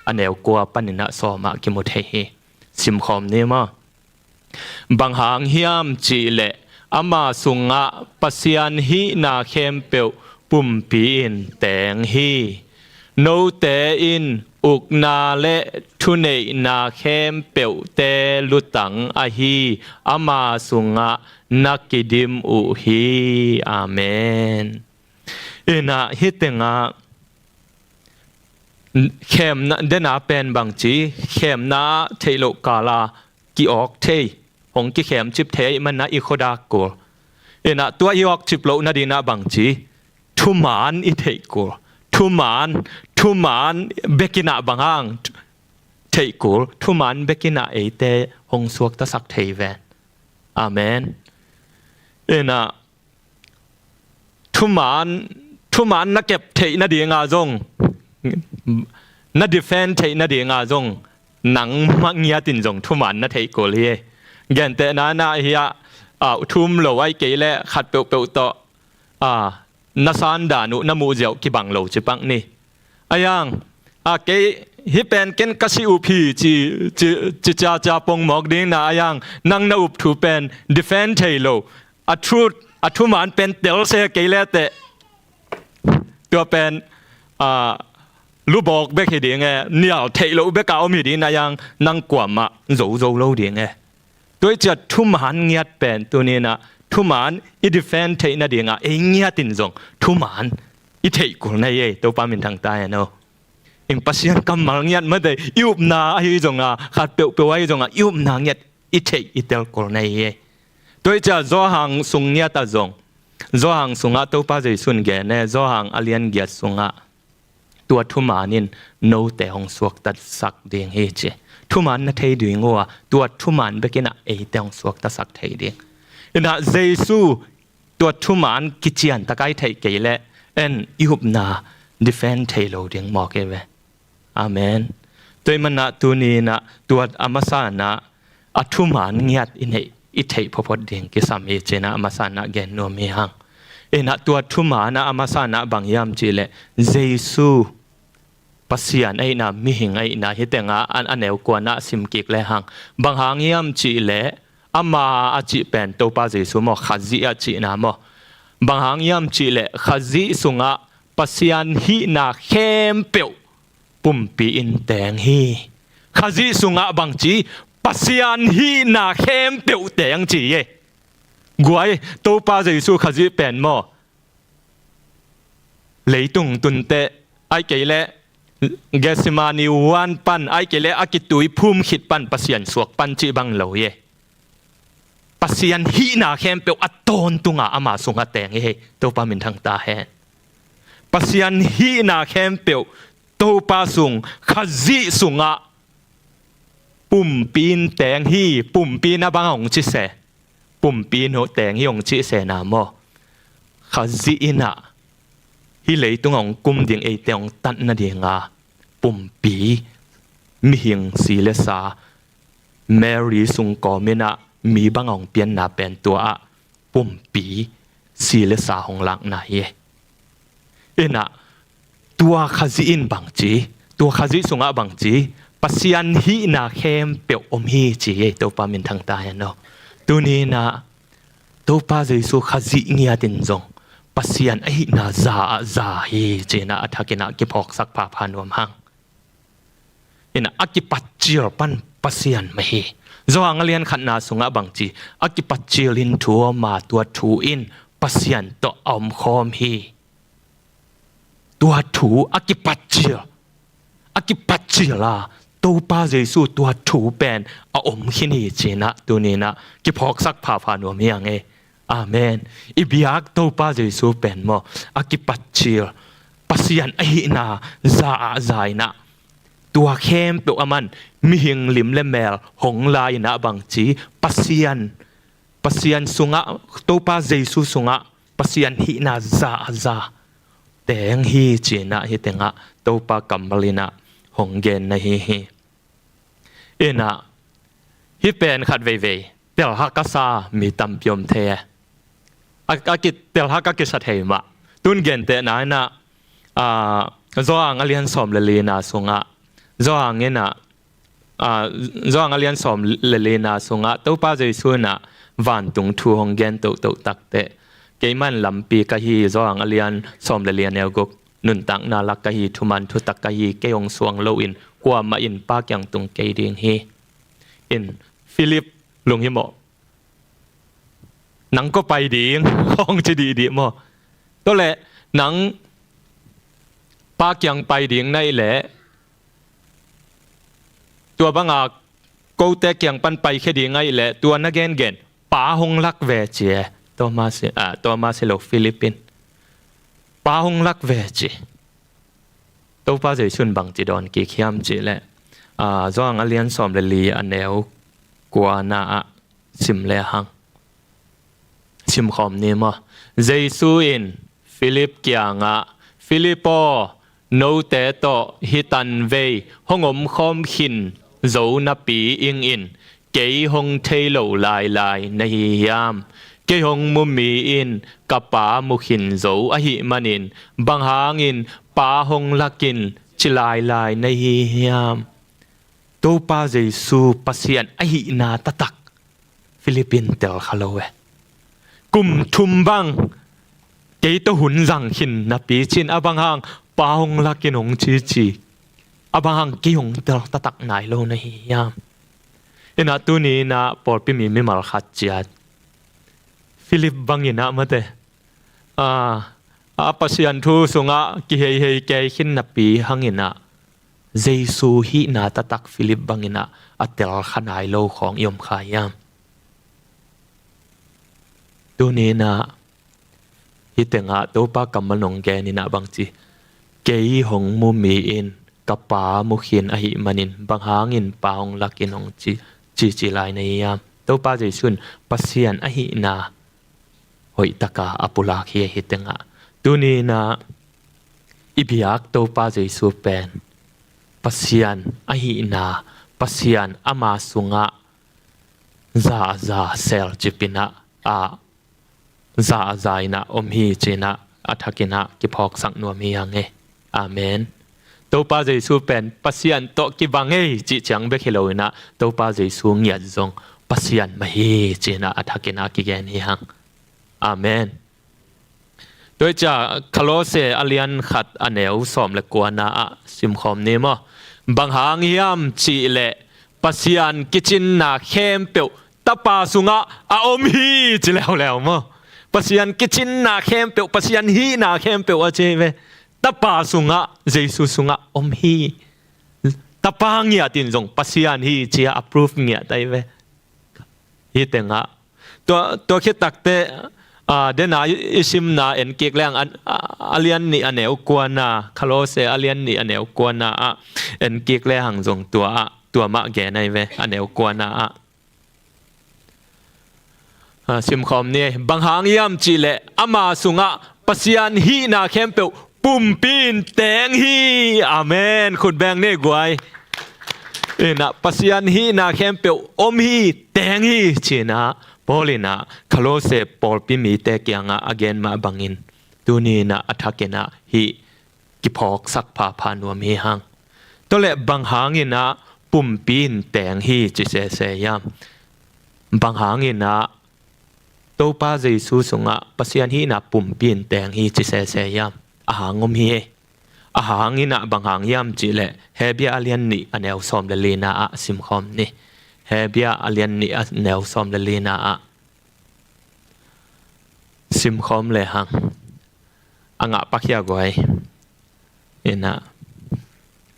อันเอวกัวปันินะสอมากิมุเทฮีสิมคอมนี่มาบังหางยามจิเลอามาสุงะปัสยันฮีนาเข้มเปียวปุ่มปีนแตงฮีโนเตอินอุกนาเลทุเนนาเข้มเปียวเตลุตังอฮีอามาสุงะนักกิดิมอุฮีอาเมนนะฮิตงะเข้มนะเดนาเป็นบางจีเข้มนะเทโลกาลากิออกเทหงกิเข้มจิบเทมันนะอีโคดากกูนะตัวอีออกจิบโลนะดีนะบางจีทุมานอีเทกูทุมานเบกินะบางฮังเทกูทุมานเบกินะเอเตหงสวกตะสักเทเวนอาเมนนะทุมานนักเก็บเทนะดีงาจงนักดิเฟนเทนะดีงาจงหนังมังยาตินจงทุมานนักเทกูเลยเงินแต่นาเฮียทุ่มโลไว้เกลเลขัดเปียวต่อนาซานดานุนมูเจียวกิบังโลจิปังนี่อายังเกฮิเป็นเกนกัสิอุพีจีจ่าปงหมอกดิ้งนะอายังนังนาอุบถูเป็นดิเฟนเทโลทุมานเป็นเตลเซเกลเลเตตัวเป็นลูบอกเบกเฮดีไงเนี่ยเทโลเบกเอามีดีนะยังนังกว่ามาโจโลดีไงตัวจะทุมานเงียดเป็นตัวนี้นะทุมานอีดิเฟนเทนะดีงะเองเงียตินจงทุมานอีเทกุลในเย่ตัวปามินทางใต้เนาะเองปัศยันกำมังเงียดไม่ได้ยุบนาไอ้จงขัดเปียวไอ้จงยุบนาเงียดอีเทอีเตลกุลในเย่ตัวจะโจหังสุงเงียตาจงโจหังสุงตัวป้าใจสุนเกเนโจหังอเลียนเกียสุงตัวทุมานินโนเตหงสวกตัดสักเดียงเฮเจทุมันนัทเทดึงว่าตัวทุมันเบกินะเอเตหงสวกตัดสักเทเดียงนะเยซูตัวทุมันกิจยันตะไคร้เทเกลเลเอ็นยุบนาดิเฟนเทโลเดียงมอกเอเวอาเมนตัวมันนะตัวนี้นะตัวอามาสานะทุมันเงียดอินเฮอิเทพพอดเดียงกิสามเอเจนะอามาสานะเกนโนมีหัง na tua thuma na amasa na bangyam chi le Jesu pasian ai na mi hing ai na hitenga an aneu ko na simkik le hang bang hang yam chi le ama achi pen to pa Jesu mo khazi achi na mo bang hang yam chi le khazi sunga pasian hi na khempeuh pumpi in teng hi khazi sunga bang chi pasian hi na khempeuh teng chi ye guai to pa Jesu khazi pen mo leitung tunte ai ke le Gesimani wan pan ai ke le akitui phum khit pan pasian suak pan chi bang lo ye pasian hi na khempeuh aton tunga ama sunga teng he to pa min thang ta he pasian hi na khempeuh to pa sung khazi sunga pumpin teng hi pumpin na bang ong chi se pumpin ho teng hi ong chi se na mo khazi ina hi leitung ong kum ding e te ong tan na dinga pumpi mi hing si le sa Mary sung ko mina mi bang ong pian na pen tua pumpi si le sa hong lak na ye ina tua khazi in bang chi tua khazi sunga bang chi pasian hi na khempeuh om hi chi ye to pa min thang ta ya no tu ni na to pa Jesu khazi ngia tin jong pasian ai na za hi chena athakina ki phok sak pha phanom hang ina akipachil pan pasian ma hi zo angalian khatna sunga bangchi akipachil in thuwa ma tua thu in pasian to om khom hi tua thu akipachil la to pa Jesu tua thu pen a om khini chena tunina ki phok sak pha phanom yang e Amen. Ibiak to pa Jesu pen mo akipachil pasian ai na za na tua khempeuh aman mi hing lim le mel hong lai na bang chi pasian sunga to pa Jesu sunga pasian hi na za teng hi china hi tenga to pa kamalina hong gen na hi ena hi pen khat ve tel hakasa mi tam pyom the akit tel hakakit sa thema tun gen te na na zo ang alian som le na sunga zo angena zo ang alian som le na sunga to pa Jesu na van tung thu hong gen to tak te ke man lampi ka hi zo ang alian som le ne gok nun tang na lak ka hi thuman thu tak ka hi ke ong suang lo in kwa ma in pa kyang tung ke ding hi in Philip lung hi mo nang ko pai ding hong chi di mo to le nang pa kyang pai ding nai le tua banga ko te kyang pan pai khe ding ngai le tua na gen pa hong lak ve che Thomas lo Philippine pa hong lak ve che to pa Jesun bang chi don ki khiam che le zong alian som le li aneu kwa na sim le hang sim khom ni ma Jesu in Philip kyanga Philippo no te to hitan ve hongom khom khin zo na pi ing in ke hong thei lo lai na hi yam ke hong mu mi in kapa mu khin zo a hi manin bang hangin pa hong lakin chilai na hi yam to pa Jesu pasian a hi na tatak Philippine tel khalowe kum thum bang ke to hun jang khin na pi chin abang hang pa hong lakin ong chi abang hang ki hong tel tatak nai lo na hi yam ina tu ni na por pi mi mal khat chiat Philip bangina mate pasian thu sunga ki hei ke khin na pi hangina Jesu hi na tatak Philip bangina atel khanai lo khong yom khayam tu ni na hitenga to pa kamanong ge ni na bangchi kei hong mu mi in kapa mu khin a hi manin bang hangin paung lakin ong chi lai nei yam to pa Jesun pasian a hi na hoi taka apula khi hitenga tu ni na ibiak to pa Jesu pen pasian a hi na pasian ama sunga za sel chipina ซาใจนะอมฮีจีนะอัฐกินะกิพอกสังนวมียังเงอาเมนตัวป้าเยซูเป็นปัสยันโตกิบังเงจิจังเบคิโลนะตัวป้าเยซูเงียดจงปัสยันมาฮีจีนะอัฐกินะกิแกนี่ยังอาเมนโดยจากคโลเซอเลียนขัดอเนวสอมเลกวนาซิมคอมนี้มั้งบางหางยามจีเลปัสยันกิจินนาเข้มเปียวตาปาสุงะอาอมฮีจีแล้วมั้งปัสยันกิจินนาเข้มเปียวปัสยันฮีนาเข้มเปียวอาเจเวตาปาสุงะเยซูสุงะอมฮีตาปาเงียตินจงปัสยันฮีจีอัพรูฟเงียได้เวฮีเตงะตัวคิดตักเตเดน่าอิชิมนาเอ็นเกกแรงอเลียนนี่อันเนวกวนนาคาโลเซอเลียนนี่อันเนวกวนนาเอ็นเกกแรงจงตัวมะแกในเวอันเนวกวนนาซิมคอมนี่บางหางยามจีเลอามาสุงะปัสยันฮีนาเข้มเปียวปุ่มปีนแตงฮีอาเมนคุณแบงเน่กวยนะปัสยันฮีนาเข้มเปียวอมฮีแตงฮีจีนะพอลินะคาโลเซปอลปิมีเตกยังอเกนมาบังอินตูนีนะอัฐเกนะฮีกิพอกสักพาพานวมีหังตัวเล็บบางหางินะปุ่มปีนแตงฮีจิเสเสยามบางหางินะตัวป้าเยซูสุงะปัสยันฮีนะปุ่มปีนแตงฮีจิเสเสยามอาหางมฮีอาหางินะบางหางยามจิเลเฮเบียอเลียนนี่อันเอลซอมเลลีนาอะซิมคอมนี่เฮเบียอเลียนนี่แนวซอมเลลีนาอะซิมคอมเลยฮังอ่างปักยากไว้เอ็นะ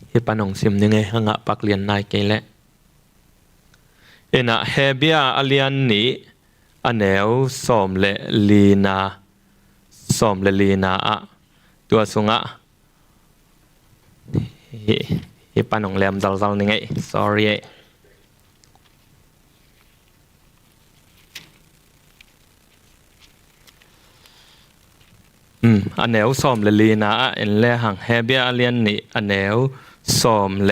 เฮปานองซิมนี่ไงอ่างปักเลียนนายเกลเอ็นะเฮเบียอเลียนนี่แนวซอมเลลีนาซอมเลลีนาอะตัวสุงะเฮปานองแหลมจัลนี่ไง sorryอันแนวซอมเลลีนาเอ็นเลหังเฮเบียเลียนนี่อันแนวซอมเล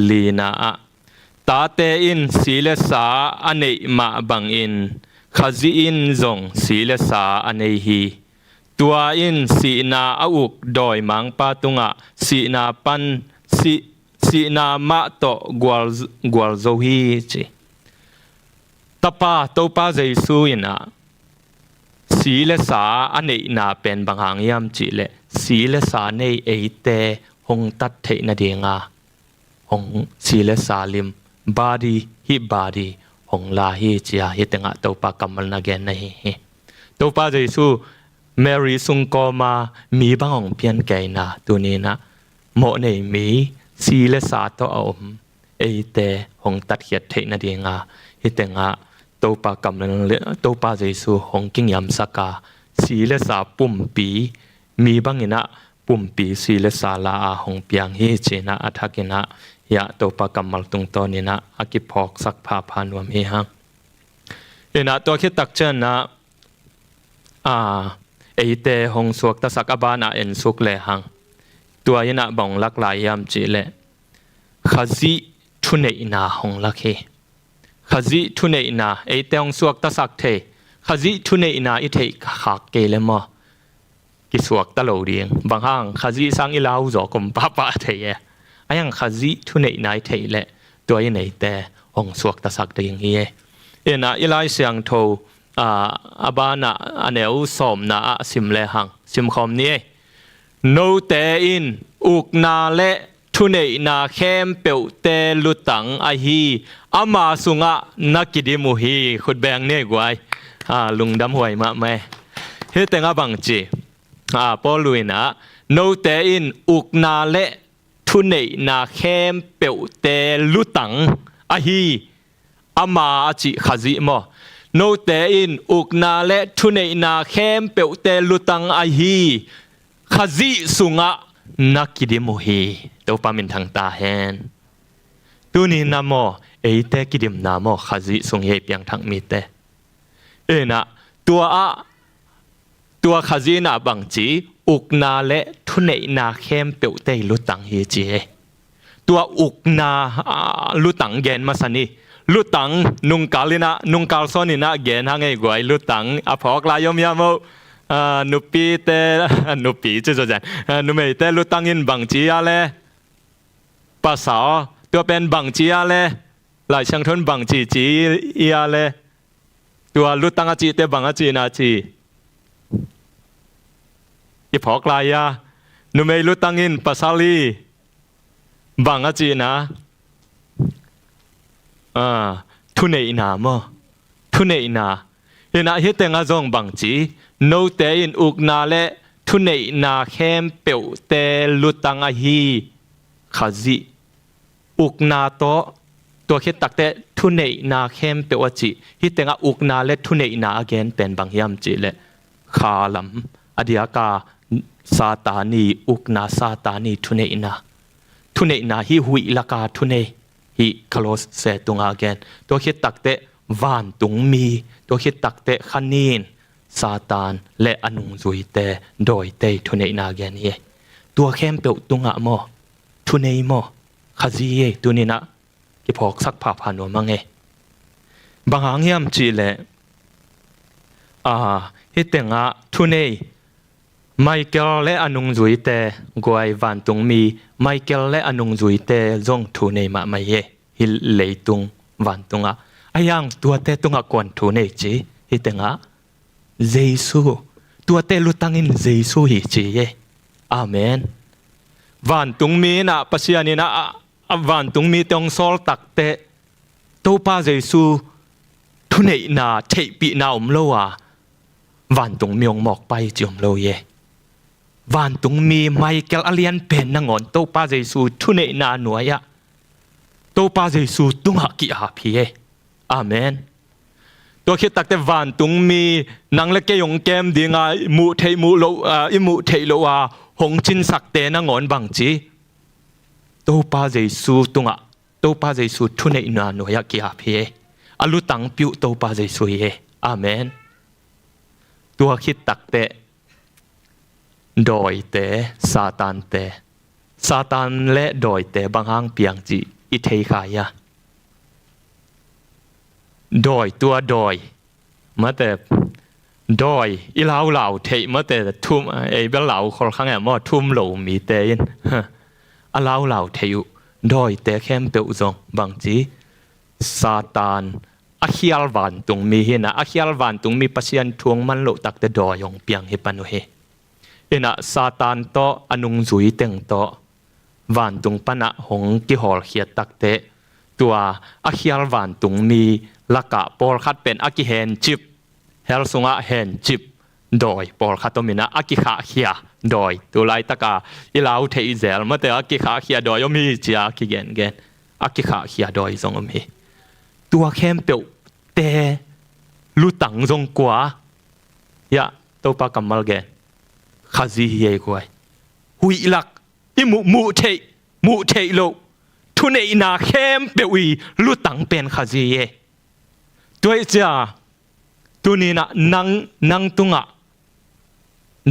ลีนาตาเตอินสีเลสาอันเนมาบังอินขจีอินจงสีเลสาอันเนฮีตัวอินสีนาอุกดอยมังปาตุงะสีนาปันสีนามาโตกวลโซฮีจีตปาโตปาเจซูอินะสีเลสาอันนี้น่าเป็นบางหางยามจีเลสีเลสาในเอเตหงตัดเทนเดียงาหงสีเลสาลิมบาดีฮิบาดีหงลาฮิจียฮิตงะตัวปากำมันนักเกนนี่ตัวปาเจซูเมรีสุงกอมามีบางหงเพียนไกนาตัวนี้นะโมในมีสีเลสาตัวอมเอเตหงตัดเขียดเทนเดียงาฮิตงะตัวปากำลังเลี้ยตัวปาเจซูหงกิงยำสักกาสีเลสาปุ่มปีมีบางอินะปุ่มปีสีเลสาลาหงเปียงฮีเจนะอัฐกินะยะตัวปากำมัลตุงตอนินะอากิพอกสักพาพานวมฮีฮังเอ็นะตัวคิดตักเจนนะเอเตหงสวกตะสักอบานะเอ็นสุกเลหังตัวยินะบ่งลักลายยามจีเลขจีทุเนอินาหงลักเฮขจีทุเนอินาเอเตหงสวกตะสักเทขจีทุเนอินาอิเทขักเกลมอกิสวกตะโลเดียงบางห้างขจีสังอิลาวจอกมป้าป้าเทยอายังขจีทุเนอินาอิเทเลตัวยินเอเตหงสวกตะสักเดียงเฮเอ็นะอิไลเสียงโทอาบานะอันเอวสมนาสิมเลหังสิมคอมนี้โนเตอินอุกนาเลทุเนนาเข้มเปียวเตลุตังอาฮีอามาสุงะนักกิดิมุฮีขุดแบงเนกไว้ลุงดำหวยมาไหมเฮเตงะบังจีปอลุยนะโนเตอินอุกนาเลทุเนนาเข้มเปียวเตลุตังอาฮีอามาจิขจิมอโนเตอินอุกนาเลทุเนนาเข้มเปียวเตลุตังอาฮีขจิสุงะนักกิดิมุฮีตัวปามินทางตาแฮนตัวนี้นามอเอเตกิดิมนามอขจิสุงเฮเปียงทางมิเตนะตัวขจินาบังจีอุกนาเลทุเนนาเข้มเปียวเตลุตังเฮจีตัวอุกนาลุตังเกนมาสันนี่ ลุตังนุงกาลินะนุงกาลซอนินะเกนฮังไงกวยลุตังอพอกลายยามโมนุปีเตนุปีจะจะนุเมเตลุตังอินบังจีอะไรภาษาตัวเป็นบังจีอะไรหลายช่างทนบังจีจีอะไรตัวลุตังอาจีเตบังอาจีนาจีอีพอกลายานุเมลุตังอินภาษาลีบังอาจีนะทุเนอินาโมทุเนอินาเห็นอะไรเต็งอาจงบังจีโนเตอินอุกนาเลทุเนอินาเข้มเปียวเตลุตังอาฮีขาจีอุกนาโตตัวคิดตักเตทุเนอินาเข้มเปียวจีฮิเต็งอาอุกนาเลทุเนอินาอเกนเป็นบางยามจีเลขาลัมอดียากาซาตานีอุกนาซาตานีทุเนอินาฮิหุยลากาทุเนฮิคลอสเซตุงอาเกนตัวคิดตักเตวานตุงมีตัวคิดตักเตขันนีนซาตานและอนุงจุยเตโดยเตทุเนนาเกนเยตัวเข้มเปียวตุงอะโมทุเนโมขจีเยตุนินะกิพอกสักผ่าผ่านวมังเอบางหางยามจีเลฮิเตงะทุเนไมเคิลและอนุงจุยเตกวยวานตุงมีไมเคิลและอนุงจุยเตจงทุเนมาไม่เยฮิเลตุงวานตุงอะยังตัวเตตุงอะกวนทุเนจีฮิเตงะเยซูตัวเตลุตังอินเยซูฮิจีเยอาเมนวันตุงมีนะปัสยานีนะวันตุงมีตองโซลตักเตตัวป้าเยซูทุเนนาเทปีนาอมโลวาวันตุงมีองหมอกไปจิอมโลเยวันตุงมีไมเคิลอเลียนเป็นนางอนตัวป้าเยซูทุเนนาหน่วยะตัวป้าเยซูตุงหักกิอาพีเยอาเมนตัวคิดตักแต่วันตุงมีนางเล็กยงแกมดีงามูเทมูโลอิมูเทโลวาหงจินสักเตนางอนบังจีตัวป้าเยซูตุงะตัวป้าเยซูทุเนนาหน่วยะกิอาพีอลุตังปิวตัวป้าเยซูเยอาเมนตัวคิดตักเตโดยเตซาตานและโดยเตบางหางเปียงจีอิเทขายะโดยตัวโดยมาแต่โดยอีเหล่าเทมาแต่ทุ่มไอ้เบลเหล่าคนข้างแง่มอทุ่มเหล่ามีเตยนอะเหล่าเทอยู่โดยเตเข้มเปียวจงบางจีซาตานอาเขียลวันตุงมีเห็นนะอาเขียลวันตุงมีปัศยันทวงมันโลตักแต่ดอยองเปียงเฮปันโอเฮเอ็นะซาตานโตอนุงจุยเต็งโตวันตุงปนะหงกิหอลเขียตักเตตัวอาเขียลวันตุงมีลักกะปอลคัดเป็นอากิเฮนจิบเฮลซุงะเฮนจิบโดยปอลคัดตมินะอากิขาเขียโดยตัวไลตะกาอีลาวเทอิเซลมาแต่อากิขาเขียโดยมีจีอากิเกนอากิขาเขียโดยทรงมีตัวเข้มเปียวเตลุตังจงกว่ายะตัวปากำมัลเกนขจีเยกวยหุยลักอิมูเทโลทุเนอินาเข้มเปียวลุตังเป็นขจีเยตัวจ้าตัวนี้นะนังตุงะ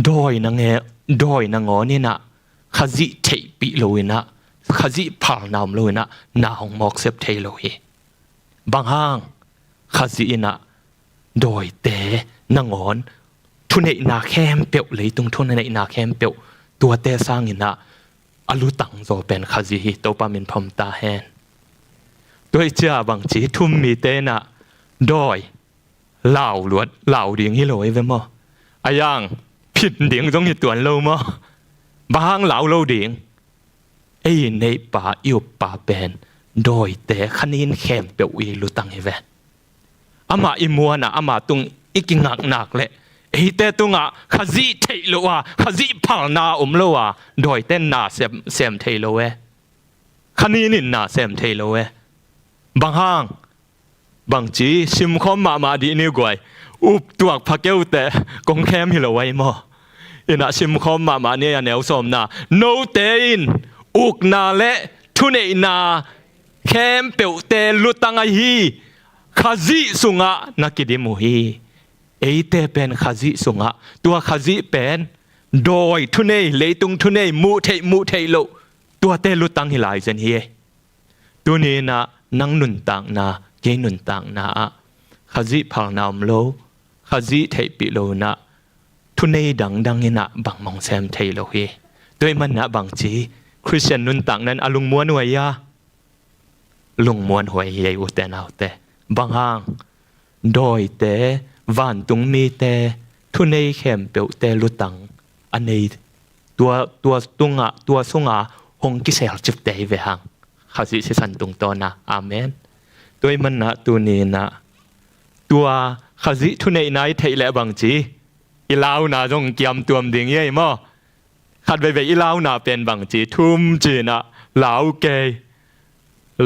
โดยนังอ๋อนี่นะขจีเทปีโลยนะขจีพาลนามโลยนะนาหงมอกเซปเทโลเฮบางห้างขจีนะโดยเตนางอนทุนในนาเข้มเปียวเลยตรงทุนในนาเข้มเปียวตัวเตสร้างนะอลุตังโซเป็นขจีตัวปามินพมตาแฮนโดยจ้าบางจีทุ่มมีเตนะโดยเหล่าลวดเหล่าเดียงฮิโลเอเวมออายังผิดเดียงต้องหิตัวโลมอบางเหล่าโลเดียงไอ้ในป่าอิวป่าเป็นโดยแต่ขันินเข้มเปียวลุตังเฮเวอามาอิมัวนะอามาตุงอีกิงักนักเลยไอ้แต่ตุงอ่ะขจีเทโลวะขจีพังนาโลวะโดยแต่นาเซมเทโลเวขันินินนาเซมเทโลเวบางห้างบางจีชิมคอมมาดีนี่กวยอุบตัวพักเกวแต่กงแคมฮิโลไว้มออินะชิมคอมมาเนี่ยแนวสมนาโนเตอินอุกนาและทุเนนาเข้มเปียวเตลุตังไอฮีขจีสุงะนักกิดิมุฮีเอเตเป็นขจีสุงะตัวขจีเป็นโดยทุเนเลยตุงทุเนมูเทโลตัวเตลุตังฮิลายเซนฮีตัวนี้นะนังนุนตังนา เกนุนต่างนาขจิพังนามโลขจิเทปิโลนะทุนในดังอินะบังมองแซมเทโลเฮด้วยมันนะบังจีคริสเตียนนุนต่างนั้นอลุงม้วนหวยยาลุงม้วนหวยใหญ่อุตเตนเอาเตบางห่างโดยเตวันตุงมีเตทุนในแคมเปียวเตลุตังอันในตัวตุงตัวสุงหงกิเซลจิบเตเวหังข้าสิสันตุงตอนะอาเมนด้วยมันนะตัวนี้นะตัวข้าสิทุนในนายเทเลบังจีอีลาวนาจงเกียมตัวมดิ่งยัยมั้งขัดไปอีลาวนาเป็นบังจีทุ่มจีนะลาวเกย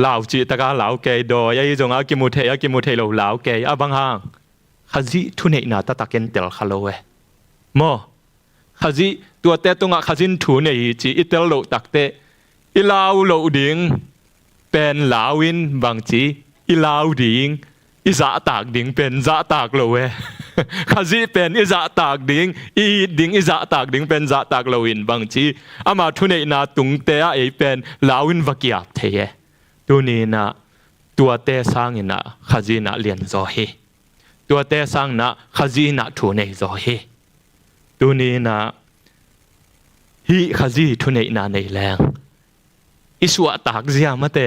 ลาวจีตะกาลาวเกยโดยจงอากิมุเทเราลาวเกยอาบังฮังข้าสิทุนในนาตะตะเกนเตลคาโลเวมั้งข้าสิตัวเตตุงข้าสินทุนในจีอิเตลโลตักเตอีลาวโลดิ่งเป็นลาวินบางจีอีลาวดิ่งอีจะตากดิ่งเป็นจะตากโลเวข้าสิเป็นอีจะตากดิ่งอีดิ่งอีจะตากดิ่งเป็นจะตากโลวินบางจีอามาทุนในนาตุงเตะไอเป็นลาวินวักยาบเทยตัวนี้นะตัวเตะสร้างนะข้าสินะเลียนโซเฮตัวเตะสร้างนะข้าสินะทุนในโซเฮตัวนี้นะฮีข้าสิทุนในนาในแรงอิสวะตากเสียมาเต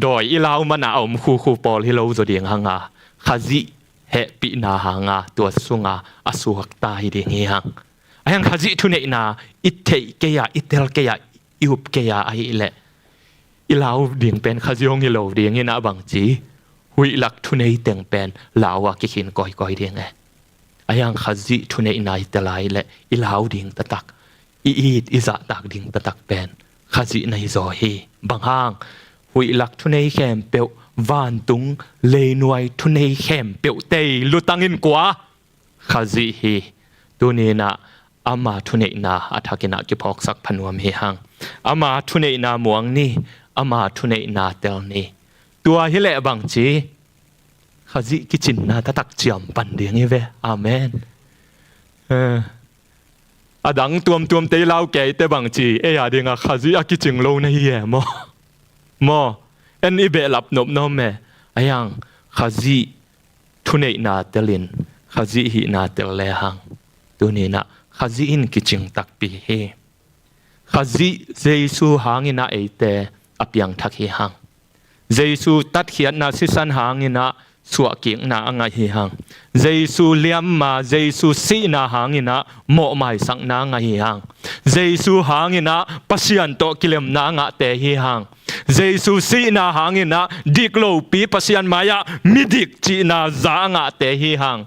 ดอยอีลาวมันเอาคูปอลฮิโลจดียงหังข้าจิเฮปินาหังตัวสุงอสุกตาฮิดีงหังไอ้ยังข้าจิทุนเอนาอิเทเกียอิเทลเกียอิอุบเกียไอ้เละอีลาวดิ่งเป็นข้าจิฮงฮิโลดียงนะบางจีหุยลักทุนเอเต็งเป็นลาวกิขินก้อยดียงไอ้ยังข้าจิทุนเอนาอิเตลายเละอีลาวดิ่งตะตักอีดอิจะตักดิ่งตะตักเป็นข้าจิในโซเฮบางห้างหุยลักทุนในแคมเปียววานตุงเลยนวยทุนในแคมเปียวเตยลุตังอินกว่าข้าจิเฮตัวนี้นะอามาทุนในนาอัฐกินะกิพอกสักพนวมเฮหังอามาทุนในนาหมวงนี่อามาทุนในนาเตลนี่ตัวฮิเลบังจีข้าจิกิจินนาตะตักจำปันเดียงเวอาเมนอดังตัวมเตยลาวแก่เตบังจีเอียดิงข้าจิอากิจิงโลในเย่มอเอ็นอีเบลับนบน้อมแม่ไอ้ยังข้าจิทุนในนาเตลินข้าจิหินาเตลเลหังตัวนี้นะข้าจิอินกิจิงตักปีเฮข้าจิเจสูหางอินะเอเตอพยังทักเฮหังเจสูตัดเขียนนาสิสันหางอินะสวกิงนาอ่างเฮหังเจสูเลียมมาเจสูสีนาหางอินะโมไม่สังนางเฮหังเจสูหางอินะปัสยันโตกิเลมนางเตเฮหังเจสูสีนาหางอินะดิกโลปีปัสยันมายามิดิกจีนาจางเตเฮหัง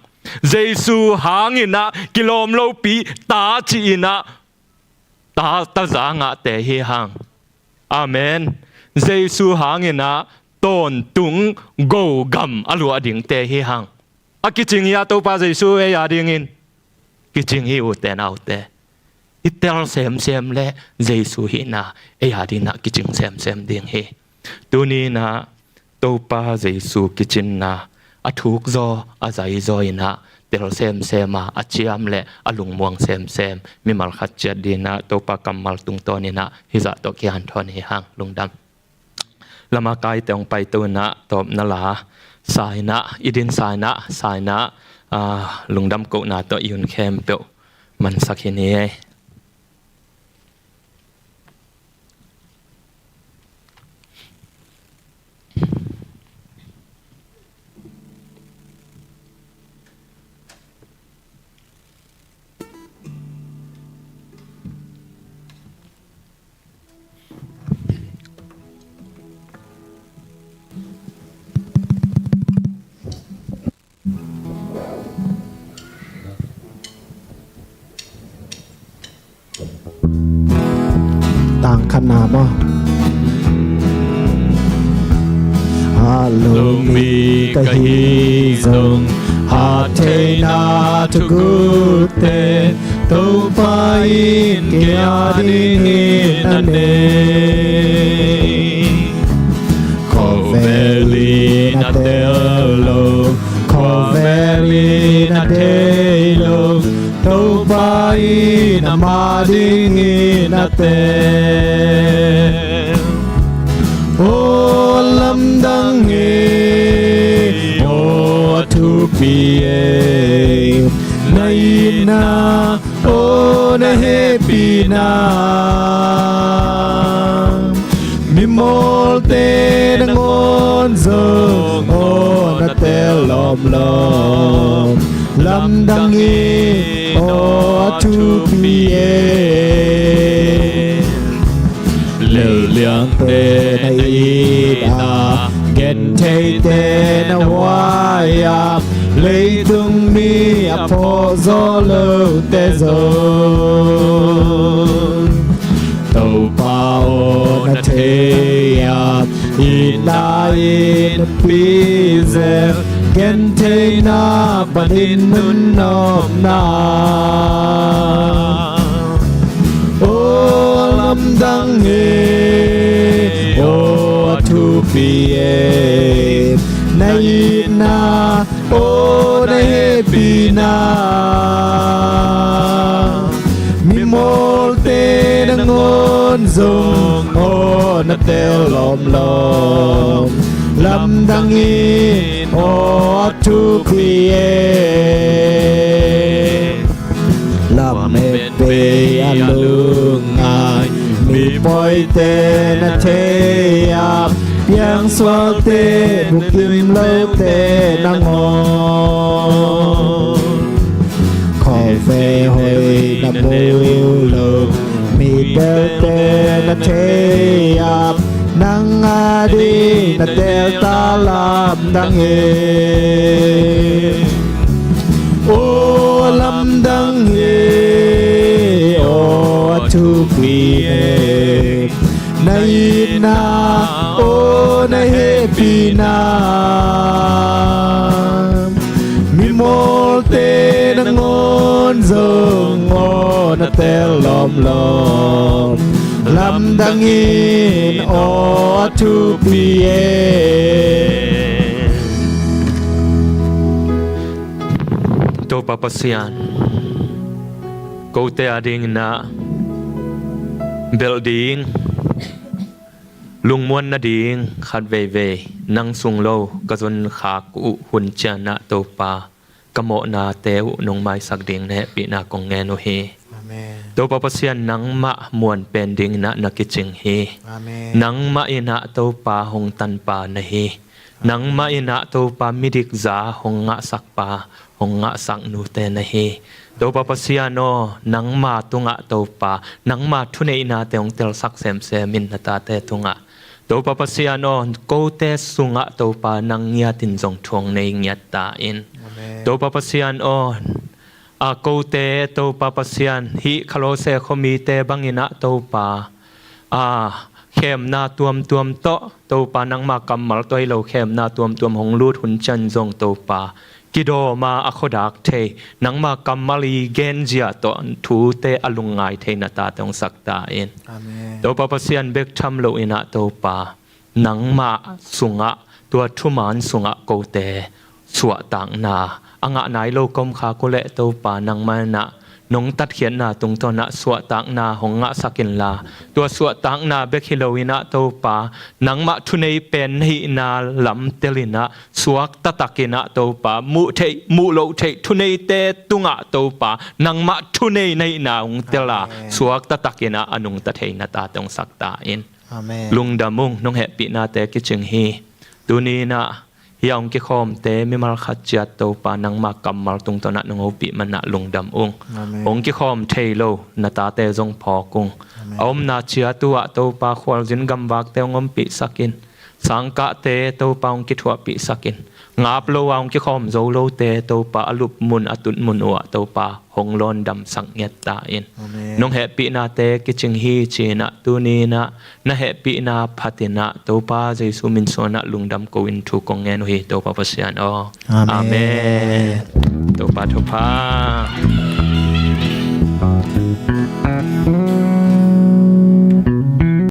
เจสูหางอินะกิโลมโลปีตาจีนะตาจางเตเฮหังอาเมนเจสูหางอินะต้นตุงโกกัมอลัวดิ่งเตเฮหังอากิจิงยาตัวป้าเจสูเอยาดิ่งอินกิจิงฮิวเตนเอาเตอิเตลเซมเล่เจสูฮินาเอยาดิ่งนะกิจิงเซมดิ่งเฮตัวนี้นะตัวป้าเจสูกิจินนะอาทุกโซอาใจโซอินะเตลเซมมาอาจิอัมเล่อาลุงมวงเซมมิมัลขัดเจดีนะตัวป้ากำมัลตุงตัวนี้นะฮิจะตัวกิฮันทอนเฮหังลุงดำละมากายแต่งไปตัวนะตบนั่นละสายนะอีดินสายนะลุงดำกุนะตัวยุนแคมเปียวมันสักนี้ต่างขนาดบ่ฮัลโหลมีกะฮีซงฮาเทนาทุกุเตตุปาอินเกียดินินันเนโคเวลีนาเตโลโคเวลีนาเทโลตุปาอินมาดินินาเตโอลัมดังเอ pie na ina o na happy na mi molte na ngon zong o na te lom lom lam dang i o tu pie le liang te na ida gen te te na waya le tung mi a po zo lo te zo tàu pa o na te ya ina in pize gen te na panin nun nom na o lam dang e o tu pie na ina o na happy na mi molte na ngon zong o na tel lom lom lam dang in o tu pie lam me pe alungai mi poi te na te ap yang swal te bukim lo te na ngon kho ve hoi na bo lo mi de te na te ap nang adi na te ta lam dang e o lam dang e o tu pie na ina o na happy na mi molte na ngon zong o na tel lom lom lam dang in o tu pie to papasian ko te ading na building lung mwan na ding khat ve ve nang sung lo ka zon kha ku hun cha na to pa kamo na teu nong mai sak ding ne pi na kong nge no he to papasian nang ma muan pen ding na na kiching he nang ma ina to pa hong tan pa na he nang ma ina to pa midik za hong nga sak pa hong nga sak nu te na he to papasiano nang ma tunga to pa nang ma thune ina te ong tel sak sem se min na ta te tunga to papasiano ko te sunga to pa nang nya tin jong thong nei nya ta in to papasian on a ko te to papasian hi khalo se khomi te bangina to pa a khem na tuam tuam to pa nang ma kamal toi lo khem na tuam tuam hong lut hun chan jong to pa kido ma akhodak the nang ma kamali genjia to thu te alungai the na ta tong sakta in to papasian bek tham lo ina to pa nang ma sunga tua thuman sunga ko te suwa tang na anga nai lo kom kha ko le to pa nang ma na nong tat khian na tung to na suwa tang na honga sakin la tua suwa tang na bek hilowina to pa nang ma thunei pen hi na lam telina suak tatakina to pa mu lo thei thunei te tunga to pa nang ma thunei nei na ung tela suak tatakina anung ta thei na ta tong sakta in lung damung nong he pi na te ki ching hi tuni na yang ki khom te mi mal khat chat to pa nang ma kamal tung to na nong pi man na lung dam ong ki khom thei lo na ta te jong pho kung om na chia tu a to pa khwal jin gam wak te ngom pi sakin sangka te to pa ong ki thwa pi sakin ngap lo ong ki khom zo lo te to pa alup mun atun mun wa to pa hong lon dam sang nyat ta in nong he pi na te ki ching hi chi na tu ni na he pi na phatina to pa jesu min so na lung dam ko in thu kong ngen hi to pa pasian o amen to pa Thupha